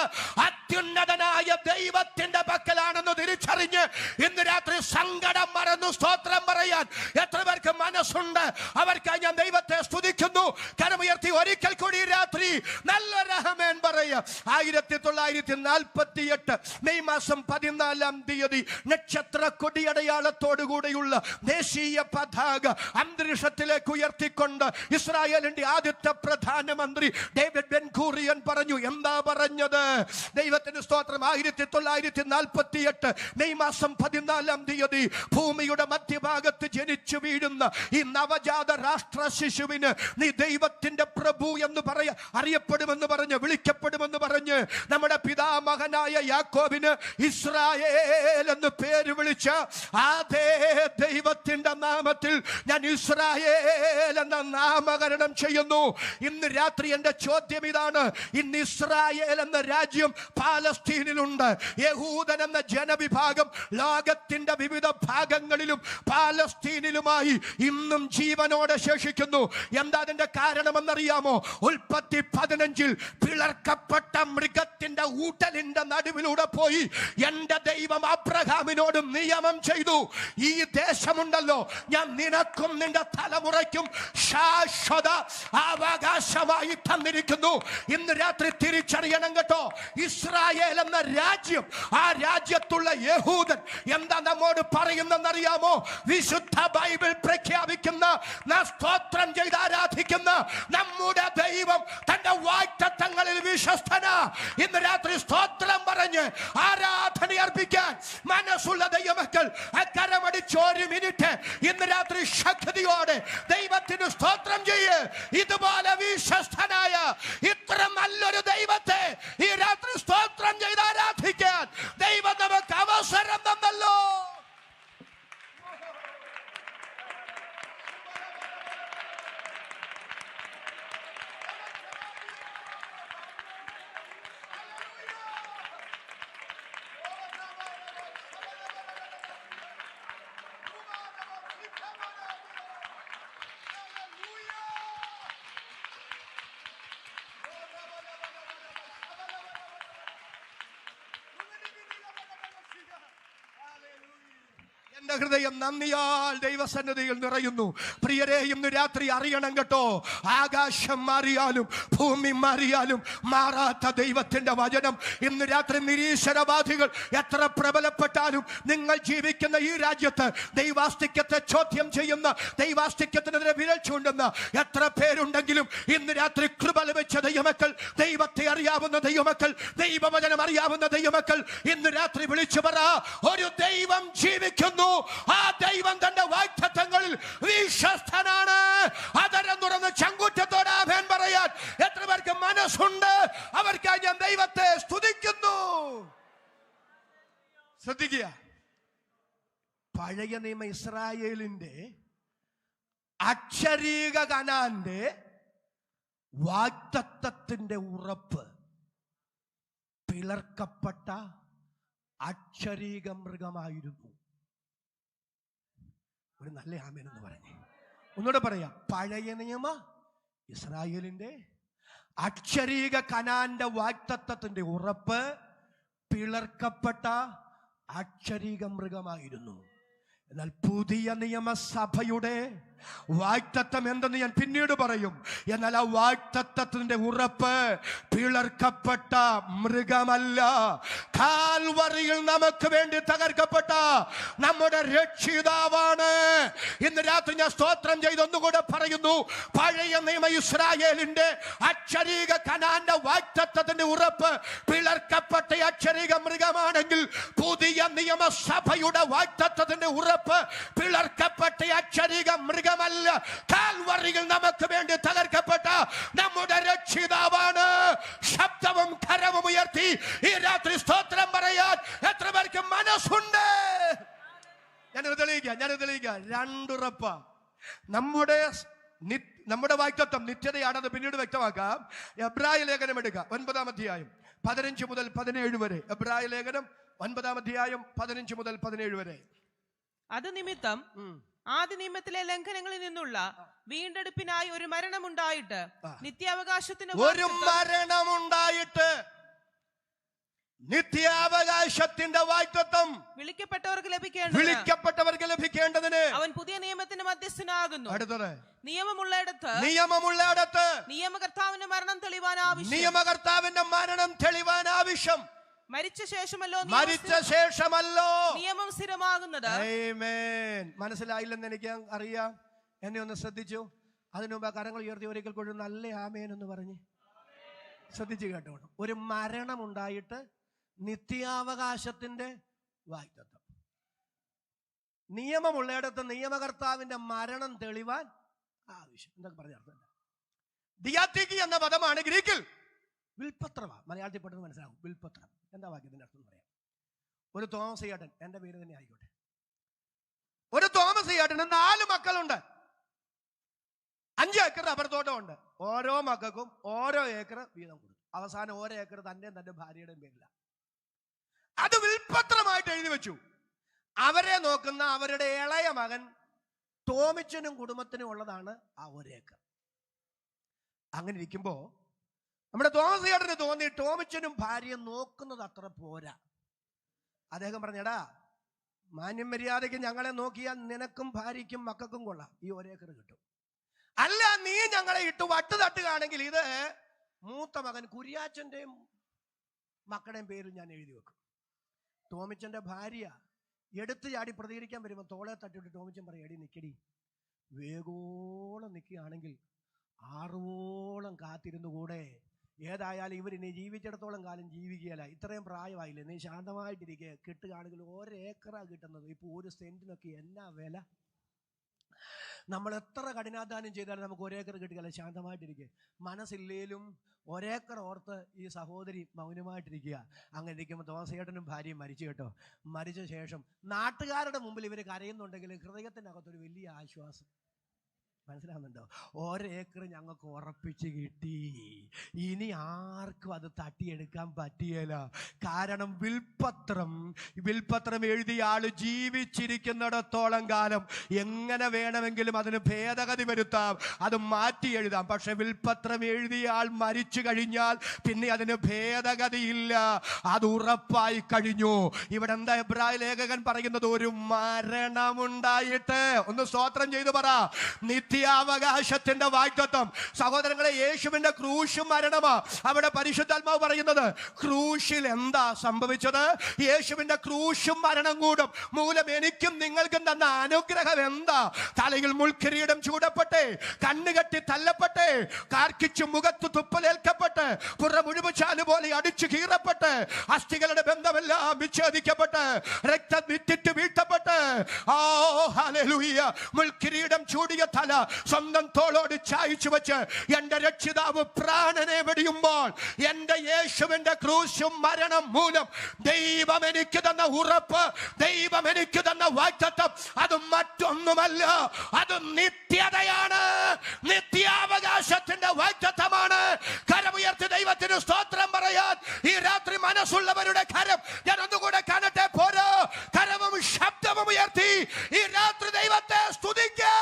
അത്യുന്നതനായ ദൈവത്തിന്റെ പക്കലാണെന്ന് തിരിച്ചറിഞ്ഞ് ഇന്ന് രാത്രി സങ്കടം മറന്നു സ്തോത്രം പറയാൻ എത്ര പേർക്ക് മനസ്സുണ്ട്? അവർക്കായി ഞാൻ ദൈവത്തെ സ്തുതിക്കുന്നു. കരമുയർത്തി ഒരിക്കൽ കൂടി രാത്രി നല്ലൊരു ആമേൻ പറയാം. 1948 മെയ് മാസം 14-ാം തീയതി നക്ഷത്ര കൊടിയടയാളത്തോടുകൂടിയുള്ള ദേശീയ പതാക അന്തരീക്ഷത്തിലേക്ക് ഉയർത്തിക്കൊണ്ട് ഇസ്രായേലിന്റെ ആദ്യത്തെ പ്രധാനമന്ത്രി ഡേവിഡ് ബെൻ ഗൂറിയൻ പറഞ്ഞു. എന്താ പറഞ്ഞത്? ദൈവത്തിന് സ്തോത്രം. 1948 മെയ് മാസം 14-ാം തീയതി ഭൂമിയുടെ മധ്യഭാഗത്ത് ജനിച്ചു വീഴുന്ന ഈ നവജാത രാഷ്ട്ര ശിശുവിന് നീ ദൈവത്തിന്റെ പ്രഭു എന്ന് അറിയപ്പെടുമെന്ന് പറഞ്ഞ്, വിളിക്കപ്പെടുമെന്ന് പറഞ്ഞ്, നമ്മുടെ പിതാമഹനായ യാക്കോബിന് ഇസ്രായേൽ എന്ന് പേര് വിളിച്ച അതേ ദൈവത്തിന്റെ നാമത്തിൽ ഞാൻ ഇസ്രായേൽ എന്ന നാമകരണം ചെയ്യുന്നു. ഇന്ന് രാത്രി എന്റെ ചോദ്യം ഇതാണ്. ഇന്ന് ഇസ്രായേൽ എന്ന രാജ്യം പാലസ്തീനിലുണ്ട്. യഹൂദൻ എന്ന ജനവിഭാഗം ലോകത്തിന്റെ വിവിധ ഭാഗങ്ങളിലും പാലസ്തീനിലുമായി ഇന്നും ജീവനോടെ ശേഷിക്കുന്നു. എന്താ അതിന്റെ കാരണം? എന്തെന്നറിയാമോ? ഉൽപ്പത്തി 15 പിളർക്കപ്പെട്ട മൃഗത്തിന്റെ ഊട്ടലിന്റെ നടുവിലൂടെ പോയി എന്റെ ദൈവം അബ്രഹാമിനോട് നിയമം ചെയ്തു. ഈ ദേശമുണ്ടല്ലോ, ഞാൻ നിനക്കും നിന്റെ തലമുറയ്ക്കും ശാശ്വത അവകാശമായി തന്നിരിക്കുന്നു. ഇന്ന് രാത്രി തിരിച്ചറിയണം കേട്ടോ. ഇസ്രായേൽ എന്ന രാജ്യം, ആ രാജ്യത്തുള്ള യഹൂദൻ എന്താ നമ്മോട് പറയുന്നറിയാമോ? വിശുദ്ധ ബൈബിൾ പ്രഖ്യാപിക്കുന്ന, നാം സ്തോത്രം ചെയ്ത് ആരാധിക്കുന്ന നമ്മുടെ ദൈവം തന്റെ വാഗ്ദത്തങ്ങളിൽ വിശ്വസ്തനാ. ഇന്ന് രാത്രി സ്തോത്രം പറഞ്ഞ് ആരാധന അർപ്പിക്കാൻ മനസ്സുള്ള ദൈവമക്കൾ കരമടിച്ച് 1 മിനിറ്റ് ഇന്ന് രാത്രി ശക്തിയോടെ ദൈവത്തിന് സ്തോത്രം ചെയ്യ്. ഇതുപോലെ വിശ്വസ്തനായ ഇത്ര നല്ലൊരു ദൈവത്തെ ഈ രാത്രി സ്തോത്രം ചെയ്ത് ആരാധിക്കാൻ ദൈവം നമുക്ക് അവസരം തന്നല്ലോ. എന്റെ ഹൃദയം നന്ദിയാൽ ദൈവസന്നിധിയിൽ നിറയുന്നു. പ്രിയരെ, ഇന്ന് രാത്രി അറിയണം കേട്ടോ, ആകാശം മാറിയാലും ഭൂമി മാറിയാലും മാറാത്ത ദൈവത്തിന്റെ വചനം ഇന്ന് രാത്രി നിരീശ്വരവാദികൾ എത്ര പ്രബലപ്പെട്ടാലും നിങ്ങൾ ജീവിക്കുന്ന ഈ രാജ്യത്ത് ദൈവാസ്തിക്യത്തെ ചോദ്യം ചെയ്യുന്ന, ദൈവാസ്തിക്യത്തിനെതിരെ വിരൽ ചൂണ്ടുന്ന എത്ര പേരുണ്ടെങ്കിലും ഇന്ന് രാത്രി കൃപ ലഭിച്ച ദൈവമക്കൾ, ദൈവത്തെ അറിയാവുന്ന ദൈവമക്കൾ, ദൈവവചനം അറിയാവുന്ന ദൈവമക്കൾ ഇന്ന് രാത്രി വിളിച്ചു പറ, ഒരു ദൈവം ജീവിക്കുന്നു. ആ ദൈവം തന്റെ വാഗ്ദത്തങ്ങളിൽ വിശ്വസ്തനാണ്. അതരം തുറന്ന് ചങ്കൂറ്റത്തോടെ ആമേൻ പറയാൻ എത്ര പേർക്ക് മനസ്സുണ്ട്? അവർക്കായി ഞാൻ ദൈവത്തെ സ്തുതിക്കുന്നു. ശ്രദ്ധിക്കുക, പഴയ നിയമ ഇസ്രായേലിന്റെ അക്ഷരീക കനാന്റെ വാഗ്ദത്തത്തിന്റെ ഉറപ്പ് പിളർക്കപ്പെട്ട അക്ഷരീക മൃഗമായിരുന്നു. ഒരു നല്ല ആമേൻ എന്ന് പറഞ്ഞേ. ഒന്നുകൂടെ പറയാം, പഴയ നിയമ ഇസ്രായേലിന്റെ അക്ഷരീക കനാന്റെ വാഗ്ദത്തത്തിന്റെ ഉറപ്പ് പിളർക്കപ്പെട്ട അക്ഷരീക മൃഗമായിരുന്നു. എന്നാൽ പുതിയ നിയമസഭയുടെ വാഗ്ദത്തം എന്തെന്ന് ഞാൻ പിന്നീട് പറയും. എന്നാൽ ആ വാഗ്ദത്തത്തിന്റെ ഉറപ്പ് പിളർക്കപ്പെട്ട മൃഗമല്ല, കാൽവറിയിൽ നമുക്ക് വേണ്ടി തകർക്കപ്പെട്ട നമ്മുടെ രക്ഷിതാവാണ്. ഇന്ന് രാത്രി ഞാൻ സ്തോത്രം ചെയ്ത് ഒന്നുകൂടെ പറയുന്നു, പഴയ നിയമ ഇസ്രായേലിന്റെ അക്ഷരീക കനാന്റെ വാഗ്ദത്തത്തിന്റെ ഉറപ്പ് പിളർക്കപ്പെട്ട അക്ഷരീക മൃഗമാണെങ്കിൽ, പുതിയ നിയമസഭയുടെ വാഗ്ദത്തത്തിന്റെ ഉറപ്പ് പിളർക്കപ്പെട്ട അക്ഷരീക മൃഗമല്ല, കാൽവറിയിൽ നമുക്ക് വേണ്ടി തകർക്കപ്പെട്ട നമ്മുടെ രക്ഷിതാവാണ്. ശബ്ദവും കരവും ഉയർത്തി ഈ രാത്രി സ്തോത്രം പറയാൻ എത്ര പേർക്ക് മനസ്സുണ്ട്? ഞാനത് തെളിയിക്കാം. രണ്ടുറപ്പ. നമ്മുടെ വാഗ്ദത്തം നിത്യതയാണെന്ന് പിന്നീട് വ്യക്തമാക്കാം. എബ്രായ ലേഖനം എടുക്കാം, 9-ാം അധ്യായം 15 മുതൽ 17 വരെ. എബ്രായ ലേഖനം 9-ാം അധ്യായം 15 മുതൽ 17 വരെ. അത് നിമിത്തം ആദ്യ നിയമത്തിലെ ലംഘനങ്ങളിൽ നിന്നുള്ള വീണ്ടെടുപ്പിനായി ഒരു മരണമുണ്ടായിട്ട് നിത്യാവകാശത്തിന് നിത്യാവകാശത്തിന്റെ വാഗ്ദത്തം വിളിക്കപ്പെട്ടവർക്ക് ലഭിക്കേണ്ടതിന് അവൻ പുതിയ നിയമത്തിന് മധ്യസ്ഥനാകുന്നു. അടുത്തത്, നിയമമുള്ളയിടത്ത് നിയമകർത്താവിന്റെ മരണം തെളിവാൻ ആവശ്യം. മരിച്ച ശേഷമല്ലോ നിയമം സ്ഥിരമാകുന്നത്. മനസ്സിലായില്ലെന്ന് എനിക്ക് അറിയാം. എന്നെ ഒന്ന് ശ്രദ്ധിച്ചു. അതിനു മുമ്പ് കരങ്ങൾ ഉയർത്തി ഒരിക്കൽ കൂടി നല്ല ആമേൻ എന്ന് പറഞ്ഞ് ശ്രദ്ധിച്ചു കേട്ടോണം. ഒരു മരണം ഉണ്ടായിട്ട് നിത്യാവകാശത്തിന്റെ വാഗ്ദത്തം. നിയമമുള്ളയിടത്ത് നിയമകർത്താവിന്റെ മരണം തെളിവാൻ ആവശ്യം. എന്തൊക്കെ പറഞ്ഞ അർത്ഥം? ദിയാത്തിക്കി എന്ന പദമാണ് ഗ്രീക്കിൽ. വിൽപത്രമാ, മലയാളത്തിൽ പെട്ടെന്ന് മനസ്സിലാവും. വിൽപത്രം എന്താ വാക്യത്തിന്റെ അർത്ഥം പറയാം. ഒരു തോമസ് ഏട്ടൻ, എന്റെ പേര് തന്നെ ആയിക്കോട്ടെ, ഒരു തോമസ് ഏട്ടന് 4 മക്കളുണ്ട്. 5 ഏക്കർ റബ്ബർ തോട്ടമുണ്ട്. ഓരോ മക്കൾക്കും ഓരോ ഏക്കർ വീതം കൊടുത്തു. അവസാനം 1 ഏക്കർ തന്റെ ഭാര്യയുടെയും പേരില്ല. അത് വിൽപത്രമായിട്ട് എഴുതി വെച്ചു. അവരെ നോക്കുന്ന അവരുടെ ഇളയ മകൻ ടോമിച്ചനും കുടുംബത്തിനും ഉള്ളതാണ് ആ 1 ഏക്കർ. അങ്ങനെ ഇരിക്കുമ്പോ നമ്മുടെ തോമസ് ചേട്ടന് തോന്നി ടോമിച്ചനും ഭാര്യയെ നോക്കുന്നത് അത്ര പോരാ. അദ്ദേഹം പറഞ്ഞടാ, മാന്യം മര്യാദയ്ക്ക് ഞങ്ങളെ നോക്കിയാൽ നിനക്കും ഭാര്യയ്ക്കും മക്കൾക്കും കൊള്ളാം, ഈ 1 ഏക്കർ കിട്ടും. അല്ല, നീ ഞങ്ങളെ ഇട്ട് വട്ട് തട്ടുകയാണെങ്കിൽ ഇത് മൂത്ത മകൻ കുര്യാച്ചന്റെയും മക്കളുടെയും പേരിൽ ഞാൻ എഴുതി വെക്കും. ടോമിച്ചന്റെ ഭാര്യ എടുത്തു ചാടി പ്രതികരിക്കാൻ വരുമ്പോൾ തോളെ തട്ടിട്ട് ടോമിച്ചൻ പറയും, എടി നിക്കടി, വേഗോളം നിൽക്കുകയാണെങ്കിൽ 6ഓളം കാത്തിരുന്നു കൂടെ, ഏതായാലും ഇവരിനി ജീവിച്ചിടത്തോളം കാലം ജീവിക്കുകയല്ല, ഇത്രയും പ്രായമായില്ലേ, നീ ശാന്തമായിട്ടിരിക്കുക, കിട്ടുകയാണെങ്കിൽ 1 ഏക്കറാണ് കിട്ടുന്നത്, ഇപ്പോൾ 1 സെന്റിനൊക്കെ എന്നാ വില. നമ്മൾ എത്ര കഠിനാധ്വാനം ചെയ്താലും നമുക്ക് 1 ഏക്കർ കിട്ടുകയല്ല, ശാന്തമായിട്ടിരിക്കുക. മനസ്സില്ലേലും 1 ഏക്കർ ഓർത്ത് ഈ സഹോദരി മൗനമായിട്ടിരിക്കുക. അങ്ങനെ ഇരിക്കുമ്പോൾ തോമസേട്ടനും ഭാര്യയും മരിച്ചു കേട്ടോ. മരിച്ച ശേഷം നാട്ടുകാരുടെ മുമ്പിൽ ഇവർ കരയുന്നുണ്ടെങ്കിൽ ഹൃദയത്തിനകത്തൊരു വലിയ ആശ്വാസം. മനസ്സിലാവുന്നുണ്ടോ? 1 ഏക്കർ ഞങ്ങൾക്ക് ഉറപ്പിച്ച് കിട്ടി, ഇനി ആർക്കും അത് തട്ടിയെടുക്കാൻ പറ്റിയല്ല. കാരണം വിൽപത്രം എഴുതിയ ആള് ജീവിച്ചിരിക്കുന്നിടത്തോളം കാലം എങ്ങനെ വേണമെങ്കിലും അതിന് ഭേദഗതി വരുത്താം, അത് മാറ്റി എഴുതാം. പക്ഷെ വിൽപത്രം എഴുതിയ ആൾ മരിച്ചു കഴിഞ്ഞാൽ പിന്നെ അതിന് ഭേദഗതിയില്ല, അത് ഉറപ്പായി കഴിഞ്ഞു. ഇവിടെ എന്താ എബ്രായ ലേഖകൻ പറയുന്നത്? ഒരു മരണമുണ്ടായിട്ട്, ഒന്ന് സ്തോത്രം ചെയ്തു പറ, നിത്യാവകാശത്തിന്റെ വാഗ്ദത്തം. സഹോദരങ്ങളെ, യേശുവിന്റെ ക്രൂശും മരണമാ അവിടെ പരിശുദ്ധാത്മാവ് പറയുന്നത്. ക്രൂശിൽ എന്താ സംഭവിച്ചത്? യേശുവിന്റെ ക്രൂശും മരണം കൂടും മൂലം എനിക്കും നിങ്ങൾക്കും തന്ന അനുഗ്രഹം എന്താ? തലയിൽ മുൾക്കിരീടം ചൂടപ്പെട്ട്, കണ്ണുകെട്ടി തല്ലപ്പെട്ട്, കാർക്കിച്ചു മുഖത്ത് തുപ്പലേൽക്കപ്പെട്ട്, പുറ മുഴുവച്ചാല് പോലെ അടിച്ചു കീറപ്പെട്ട്, അസ്ഥികളുടെ ബന്ധമെല്ലാം വിച്ഛേദിക്കപ്പെട്ട്, രക്തം വിറ്റിട്ട് വീഴ്ത്തപ്പെട്ട്, ഓ ഹല്ലേലൂയ, മുൾക്കിരീടം ചൂടിയ തല സ്വന്തം തോളോട് ചായച്ചു വെച്ച് എന്റെ രക്ഷിതാവ് പ്രാണനെ വെടിയുമ്പോൾ എന്റെ യേശുവിന്റെ ക്രൂശും മരണം മൂലം ദൈവം എനിക്ക് തന്ന ഉറപ്പ്, ദൈവം എനിക്ക് തന്ന വാഗ്ദത്തം, അത് മറ്റൊന്നുമല്ല, അത് നിത്യതയാണ്, നിത്യാവകാശത്തിന്റെ വാഗ്ദത്തമാണ്. കരമുയർത്തി ദൈവത്തിന് സ്തോത്രം പറയാൻ ഈ രാത്രി മനസ്സുള്ളവരുടെ കരം ഞാൻ ഒന്നുകൂടെ കാണട്ടെ. പോരോ, കരവും ശബ്ദവും ഉയർത്തി ഈ രാത്രി ദൈവത്തെ സ്തുതിക്കാം.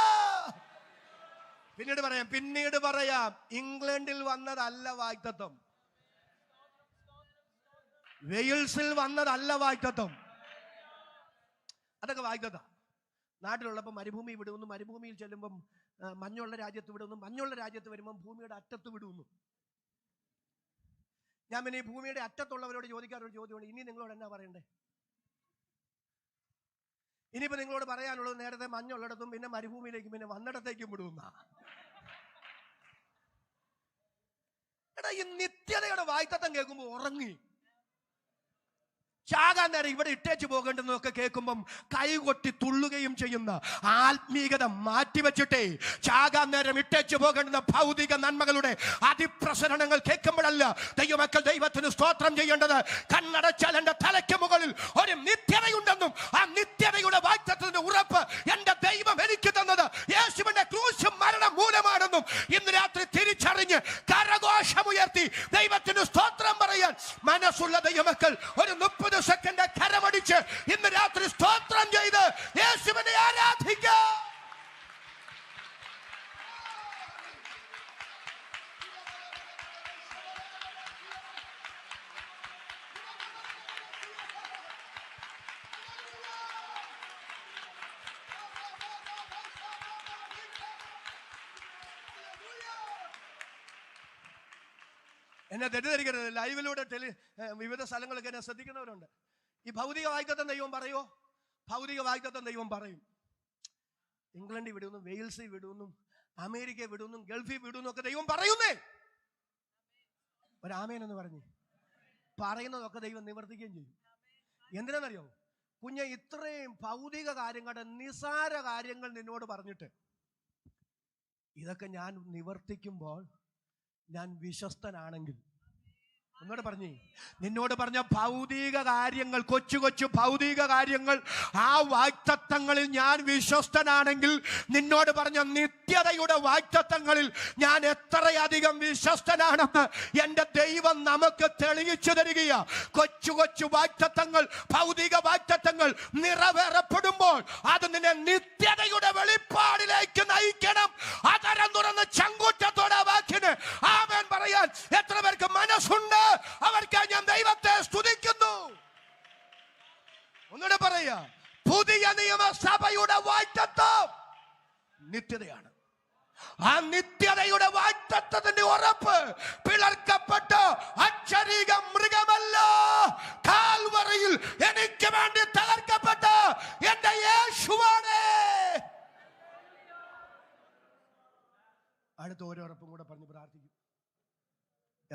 പിന്നീട് പറയാം ഇംഗ്ലണ്ടിൽ വന്നതല്ല വാഗ്ദത്തം, വെയിൽസിൽ വന്നതല്ല വാഗ്ദത്തം, അതൊക്കെ വാഗ്ദത്തം. നാട്ടിലുള്ളപ്പോൾ മരുഭൂമി വിടുന്നു, മരുഭൂമിയിൽ ചെല്ലുമ്പം മഞ്ഞുള്ള രാജ്യത്ത് വിടുന്നു, മഞ്ഞുള്ള രാജ്യത്ത് വരുമ്പം ഭൂമിയുടെ അറ്റത്ത് വിടുന്നു. ഞാൻ പിന്നെ ഈ ഭൂമിയുടെ അറ്റത്തുള്ളവരോട് ചോദിക്കാറൊരു ചോദ്യമുണ്ട്, ഇനി നിങ്ങളോട് എന്നാ പറയണ്ടേ? ഇനിയിപ്പോ നിങ്ങളോട് പറയാനുള്ളത് നേരത്തെ മഞ്ഞുള്ളിടത്തും പിന്നെ മരുഭൂമിയിലേക്കും പിന്നെ വന്നിടത്തേക്കും വിടുന്ന. എടാ, ഈ നിത്യതയുടെ വാഗ്ദത്തം കേൾക്കുമ്പോ ഉറങ്ങി. ചാകാൻ നേരം ഇവിടെ ഇട്ടേച്ചു പോകേണ്ടെന്നൊക്കെ കേൾക്കുമ്പം കൈകൊട്ടി തുള്ളുകയും ചെയ്യുന്ന ആത്മീകത മാറ്റിവെച്ചിട്ടേ ചാകാൻ നേരം ഇട്ടേച്ചു പോകേണ്ടുന്ന ഭൗതിക നന്മകളുടെ അതിപ്രസരണങ്ങൾ കേൾക്കുമ്പോഴല്ല ദൈവമക്കൾ ദൈവത്തിന് സ്തോത്രം ചെയ്യേണ്ടത്. കണ്ണടച്ചാൽ എന്റെ തലയ്ക്ക് മുകളിൽ ഒരു നിത്യതയുണ്ടെന്നും ആ നിത്യതയുടെ വാഗ്ദത്തത്തിന്റെ ഉറപ്പ് എന്റെ ദൈവം എനിക്ക് തന്നത് യേശുവിന്റെ ക്രൂശും മരണം മൂലമാണെന്നും ഇന്ന് രാത്രി തിരിച്ചറിഞ്ഞ് കരഘോഷമുയർത്തി ദൈവത്തിന് സ്തോത്രം പറയാൻ മനസ്സുള്ള ദൈവമക്കൾ ഒരു 30 സെക്കൻഡ് കരമടിച്ച് ഇന്ന് രാത്രി സ്തോത്രം ചെയ്ത് യേശുവിനെ ആരാധിക്കാം. എന്നെ തെറ്റിദ്ധരിക്കരുത്. ലൈവിലൂടെ വിവിധ സ്ഥലങ്ങളൊക്കെ എന്നെ ശ്രദ്ധിക്കുന്നവരുണ്ട്. ഈ ഭൗതിക വാഗ്ദത്തം ദൈവം പറയുമോ? ഭൗതിക വാഗ്ദത്തം ദൈവം പറയും. ഇംഗ്ലണ്ടിൽ വിടുന്നു, വെയിൽസിൽ വിടുന്നു, അമേരിക്ക വിടുന്നു, ഗൾഫിൽ വിടുന്നു ഒക്കെ ദൈവം പറയുന്നേ. ഒരാമേൻ എന്ന് പറഞ്ഞു പറയുന്നതൊക്കെ ദൈവം നിവർത്തിക്കുകയും ചെയ്യും. എന്തിനാണെന്നറിയോ? കുഞ്ഞെ, ഇത്രയും ഭൗതിക കാര്യങ്ങളുടെ നിസാര കാര്യങ്ങൾ നിന്നോട് പറഞ്ഞിട്ട് ഇതൊക്കെ ഞാൻ നിവർത്തിക്കുമ്പോൾ ഞാൻ വിശ്വസ്തനാണെങ്കിൽ, എന്നോട് പറഞ്ഞു, നിന്നോട് പറഞ്ഞ ഭൗതിക കാര്യങ്ങൾ, കൊച്ചു കൊച്ചു ഭൗതിക കാര്യങ്ങൾ, ആ വാഗ്ദത്തങ്ങളിൽ ഞാൻ വിശ്വസ്തനാണെങ്കിൽ നിന്നോട് പറഞ്ഞ നിത്യതയുടെ വാഗ്ദത്തങ്ങളിൽ ഞാൻ എത്രയധികം വിശ്വസ്തനാണെന്ന് എന്റെ ദൈവം നമുക്ക് തെളിയിച്ചു തരികയാ. കൊച്ചു കൊച്ചു വാഗ്ദത്തങ്ങൾ, ഭൗതിക വാഗ്ദത്തങ്ങൾ നിറവേറപ്പെടുമ്പോൾ അത് നിന്നെ നിത്യതയുടെ വെളിപ്പാടിലേക്ക് നയിക്കണം. അതരം തുറന്ന് ചങ്കൂറ്റത്തോടെ വാക്കിന്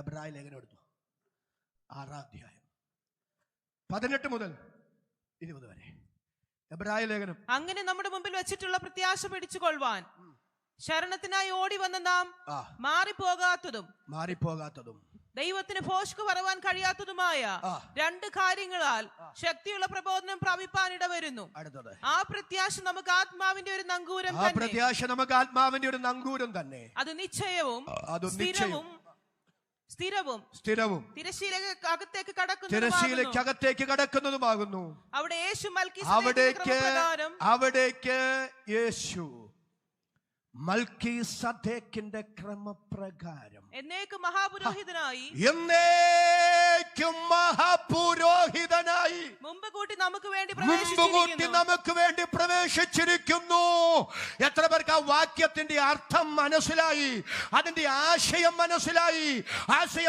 എബ്രായ ലേഖനം എടുത്തു, 6-ാം അധ്യായം 18 മുതൽ 20 വരെ. എബ്രായ ലേഖനം. അങ്ങനെ നമ്മുടെ മുമ്പിൽ വെച്ചിട്ടുള്ള പ്രത്യാശ പിടിച്ചുകൊള്ളുവാൻ ശരണത്തിനായി ഓടി വന്ന നാം മാറിപ്പോകാത്തതും ദൈവത്തിന് ഭോഷ്ക് പറവാൻ കഴിയാത്തതുമായ 2 കാര്യങ്ങളാൽ ശക്തിയുള്ള പ്രബോധനം പ്രാപിപ്പാൻ ഇടവരുന്നു. ആ പ്രത്യാശ നമുക്ക് ആത്മാവിന്റെ ഒരു നങ്കൂരം തന്നെ. അത് നിശ്ചയവും സ്ഥിരവും തിരശ്ശീലയ്ക്കകത്തേക്ക് കടക്കുന്നതുമാകുന്നു. അവിടേക്ക് യേശു മൽക്കീസദേക്കിന്റെ ക്രമപ്രകാരം എന്നേക്കും മഹാപുരോഹിതനായി മുമ്പ് കൂട്ടി നമുക്ക് വേണ്ടി പ്രവേശിച്ചിരിക്കുന്നു. എത്ര പേർക്ക് ആ വാക്യത്തിന്റെ അർത്ഥം മനസ്സിലായി? അതിന്റെ ആശയം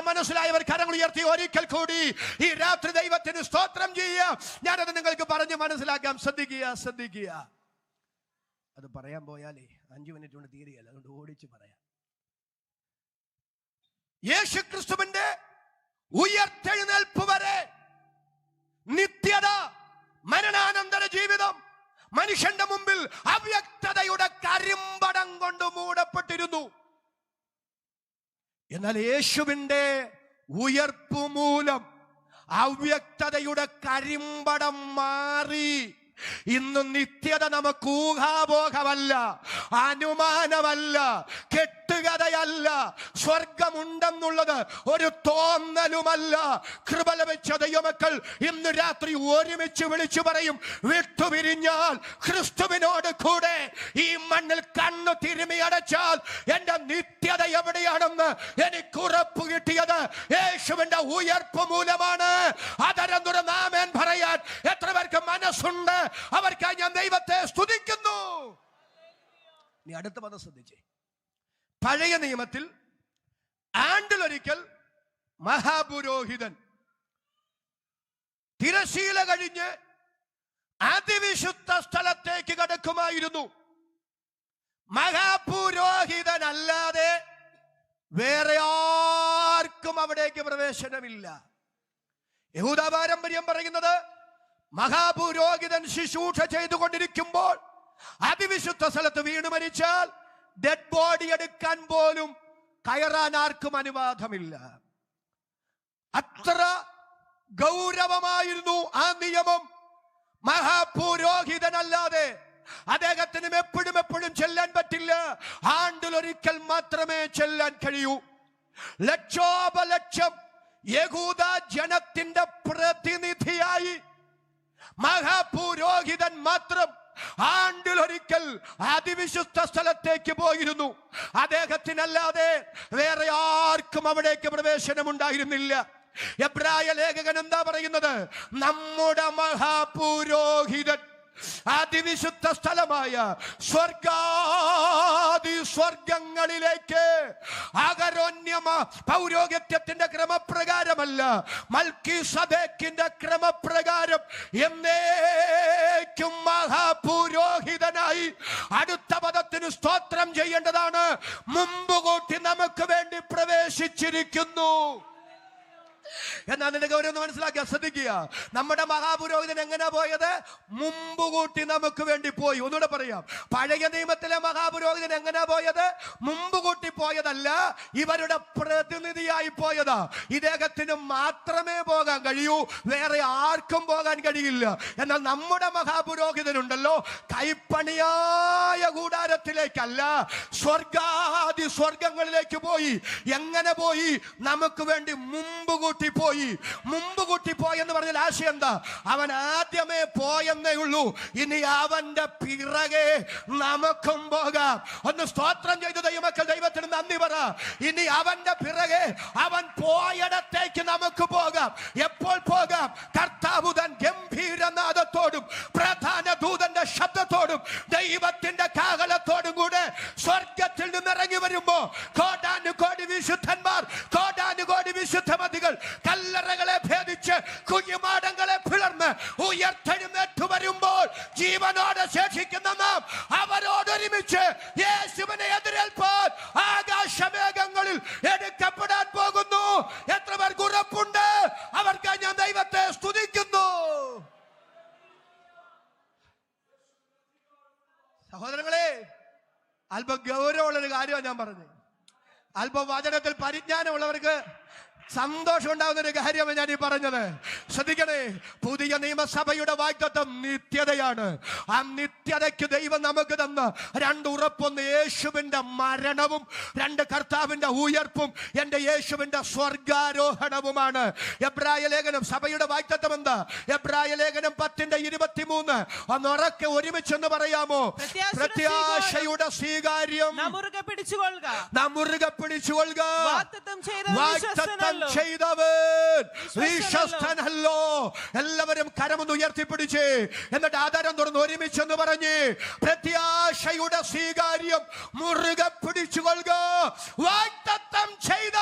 മനസ്സിലായവർ കരങ്ങൾ ഉയർത്തി ഒരിക്കൽ കൂടി ഈ രാത്രി ദൈവത്തിന് സ്തോത്രം ചെയ്യുക. ഞാനത് നിങ്ങൾക്ക് പറഞ്ഞ് മനസ്സിലാക്കാം. ശ്രദ്ധിക്കുക. അത് പറയാൻ പോയാലേ 5 മിനിറ്റ് കൊണ്ട് തീരുകയല്ല, അതുകൊണ്ട് ഓടിച്ച് പറയാം. യേശുക്രിസ്തുവിന്റെ ഉയർത്തെഴുന്നേൽപ്പ് വരെ നിത്യത, മരണാനന്തര ജീവിതം മനുഷ്യന്റെ മുമ്പിൽ അവ്യക്തതയുടെ കരിമ്പടം കൊണ്ട് മൂടപ്പെട്ടിരുന്നു. എന്നാൽ യേശുവിന്റെ ഉയർപ്പ് മൂലം അവ്യക്തതയുടെ കരിമ്പടം മാറി. ഇന്ന് നിത്യത നമുക്ക് ഊഹാപോഹമല്ല, അനുമാനമല്ല, കെട്ടുകഥയല്ല, സ്വർഗമുണ്ടെന്നുള്ളത് ഒരു തോന്നലുമല്ല. കൃപ ലഭിച്ച ദൈവമക്കൾ ഇന്ന് രാത്രി ഒരുമിച്ച് വിളിച്ചു പറയും, വിട്ടുപിരിഞ്ഞാൽ ക്രിസ്തുവിനോട് കൂടെ ഈ മണ്ണിൽ കണ്ണു തിരുമി അടച്ചാൽ എന്റെ നിത്യത എവിടെയാണെന്ന് എനിക്ക് ഉറപ്പ് കിട്ടിയത് യേശുവിന്റെ ഉയർപ്പ് മൂലമാണ്. അതരം തുറന്ന് ആമേൻ പറയാൻ എത്ര പേർക്ക് മനസ്സുണ്ട്? അവർക്കായി ഞാൻ ദൈവത്തെ സ്തുതിക്കുന്നു. നീ അടുത്ത പദം ശ്രദ്ധിച്ചേ. പഴയ നിയമത്തിൽ ആണ്ടിലൊരിക്കൽ മഹാപുരോഹിതൻ തിരശീല കഴിഞ്ഞ് അതിവിശുദ്ധ സ്ഥലത്തേക്ക് കടക്കുമായിരുന്നു. മഹാപുരോഹിതനല്ലാതെ വേറെ ആർക്കും അവിടേക്ക് പ്രവേശനമില്ല. യഹൂദ പാരമ്പര്യം പറയുന്നത് മഹാപുരോഹിതൻ ശുശ്രൂഷ ചെയ്തുകൊണ്ടിരിക്കുമ്പോൾ അതിവിശുദ്ധ സ്ഥലത്ത് വീണു മരിച്ചാൽ ഡെഡ് ബോഡി എടുക്കാൻ പോലും കയറാൻ ആർക്കും അനുവാദമില്ല. അത്ര ഗൗരവമായിരുന്നു ആ നിയമം. മഹാപുരോഹിതനല്ലാതെ അദ്ദേഹത്തിനും എപ്പോഴും ചെല്ലാൻ പറ്റില്ല. ആണ്ടിലൊരിക്കൽ മാത്രമേ ചെല്ലാൻ കഴിയൂ. ലക്ഷോപലക്ഷം യഹൂദ ജനത്തിന്റെ പ്രതിനിധിയായി മഹാപുരോഹിതൻ മാത്രം ആണ്ടിലൊരിക്കൽ അതിവിശുദ്ധ സ്ഥലത്തേക്ക് പോയിരുന്നു. അദ്ദേഹത്തിനല്ലാതെ വേറെ ആർക്കും അവിടേക്ക് പ്രവേശനമുണ്ടായിരുന്നില്ല. എബ്രായ ലേഖകൻ എന്താ പറയുന്നത്? നമ്മുടെ മഹാപുരോഹിതൻ അതിവിശുദ്ധ സ്ഥലമായ സ്വർഗങ്ങളിലേക്ക് അകരോന്യമ പൗരോഹിത്യത്തിന്റെ ക്രമപ്രകാരമല്ല, മൽക്കീസദേക്കിന്റെ ക്രമപ്രകാരം എന്നേക്കും മഹാപുരോഹിതനായി. അടുത്ത പദത്തിന് സ്തോത്രം ചെയ്യേണ്ടതാണ്. മുമ്പ് കൂട്ടി നമുക്ക് വേണ്ടി പ്രവേശിച്ചിരിക്കുന്നു. എന്നാൽ നിന്റെ ഗൗരവം മനസ്സിലാക്കിയ ശ്രദ്ധിക്കുക. നമ്മുടെ മഹാപുരോഹിതൻ എങ്ങനെ പോയത്? മുമ്പ് കൂട്ടി നമുക്ക് വേണ്ടി പോയി. ഒന്നുകൂടെ പറയാം. പഴയ നിയമത്തിലെ മഹാപുരോഹിതൻ എങ്ങനെ പോയത്? മുമ്പ് കൂട്ടി പോയതല്ല, ഇവരുടെ പ്രതിനിധിയായി പോയതാ. ഇദ്ദേഹത്തിന് മാത്രമേ പോകാൻ കഴിയൂ, വേറെ ആർക്കും പോകാൻ കഴിയില്ല. എന്നാൽ നമ്മുടെ മഹാപുരോഹിതനുണ്ടല്ലോ, കൈപ്പണിയായ കൂടാരത്തിലേക്കല്ല, സ്വർഗങ്ങളിലേക്ക് പോയി. എങ്ങനെ പോയി? നമുക്ക് വേണ്ടി മുമ്പ് കൂട്ടി പോയി എന്ന് പറഞ്ഞാൽ ആശയം എന്താ? അവൻ ആദ്യമേ പോയെന്നേ ഉള്ളൂ. ഇനി അവന്റെ പിറകെ നമുക്കും പോകാം. ഒന്ന് സ്തോത്രം ചെയ്തു ദൈവമക്കൾ, ദൈവത്തിന് നന്ദി പറ. ഇനി അവന്റെ പിറകെ, അവൻ പോയിടത്തേക്ക് നമുക്ക് പോകാം. എപ്പോൾ പോകാം? കർത്താവ് തൻ ഗംഭീരനാദത്തോടും പ്രധാന ദൂതന്റെ ശബ്ദത്തോടും ദൈവത്തിന്റെ കാഹളത്തോടും കൂടെ സ്വർഗത്തിൽ നിന്ന് ഇറങ്ങി വരുമ്പോ കോടാനുകോടി വിശുദ്ധന്മാർ, കോടാനുകോടി വിശുദ്ധമതികൾ കല്ലറകളെ ഭേദിച്ച് കുഞ്ഞുമാടങ്ങളെ പിളർന്ന് ഉയർത്തെഴുന്നേറ്റ് വരുമ്പോൾ ജീവനോടെ ശേഷിക്കുന്ന നാം അവരോടൊരുമിച്ച് യേശുവിനെ എതിരേൽപ്പാൻ ആകാശമേഘങ്ങളിൽ എടുക്കപ്പെടാൻ പോകുന്നു. കാര്യമാണ് ഞാൻ പറഞ്ഞത്. അല്പവചനത്തിൽ പരിജ്ഞാനമുള്ളവർക്ക് സന്തോഷം ഉണ്ടാകുന്ന ഒരു കാര്യമാണ് ഞാൻ ഈ പറഞ്ഞത്. ശ്രദ്ധിക്കണേ, പുതിയ നിയമസഭയുടെ വാഗ്ദത്തം നിത്യതയാണ്. ആ നിത്യതയ്ക്ക് ദൈവം നമുക്ക് തന്ന രണ്ട് ഉറപ്പൊന്ന് യേശുവിന്റെ മരണവും, രണ്ട് കർത്താവിന്റെ ഉയർപ്പും, എന്റെ യേശുവിന്റെ സ്വർഗാരോഹണവുമാണ്. എബ്രായ ലേഖനം സഭയുടെ വാഗ്ദത്തം എന്താ? എബ്രായ ലേഖനം 10:23 ഒന്നുറക്കെ ഒരുമിച്ചെന്ന് പറയാമോ? പ്രത്യാശയുടെ സ്വീകാര്യം നാം മുറുകെ പിടിച്ചുകൊള്ളുക. വാഗ്ദത്തം ചെയ്തവൻ വിശ്വസ്തനല്ലോ. എല്ലാവരും കരമൊന്ന് ഉയർത്തിപ്പിടിച്ച് എന്നിട്ട് ആധാരം തുറന്ന് ഒരുമിച്ചെന്ന് പറഞ്ഞ് പ്രത്യാശയുടെ സ്വീകാര്യം മുറുകെ പിടിച്ചുകൊള്ളുക. വാഗ്ദത്തം ചെയ്ത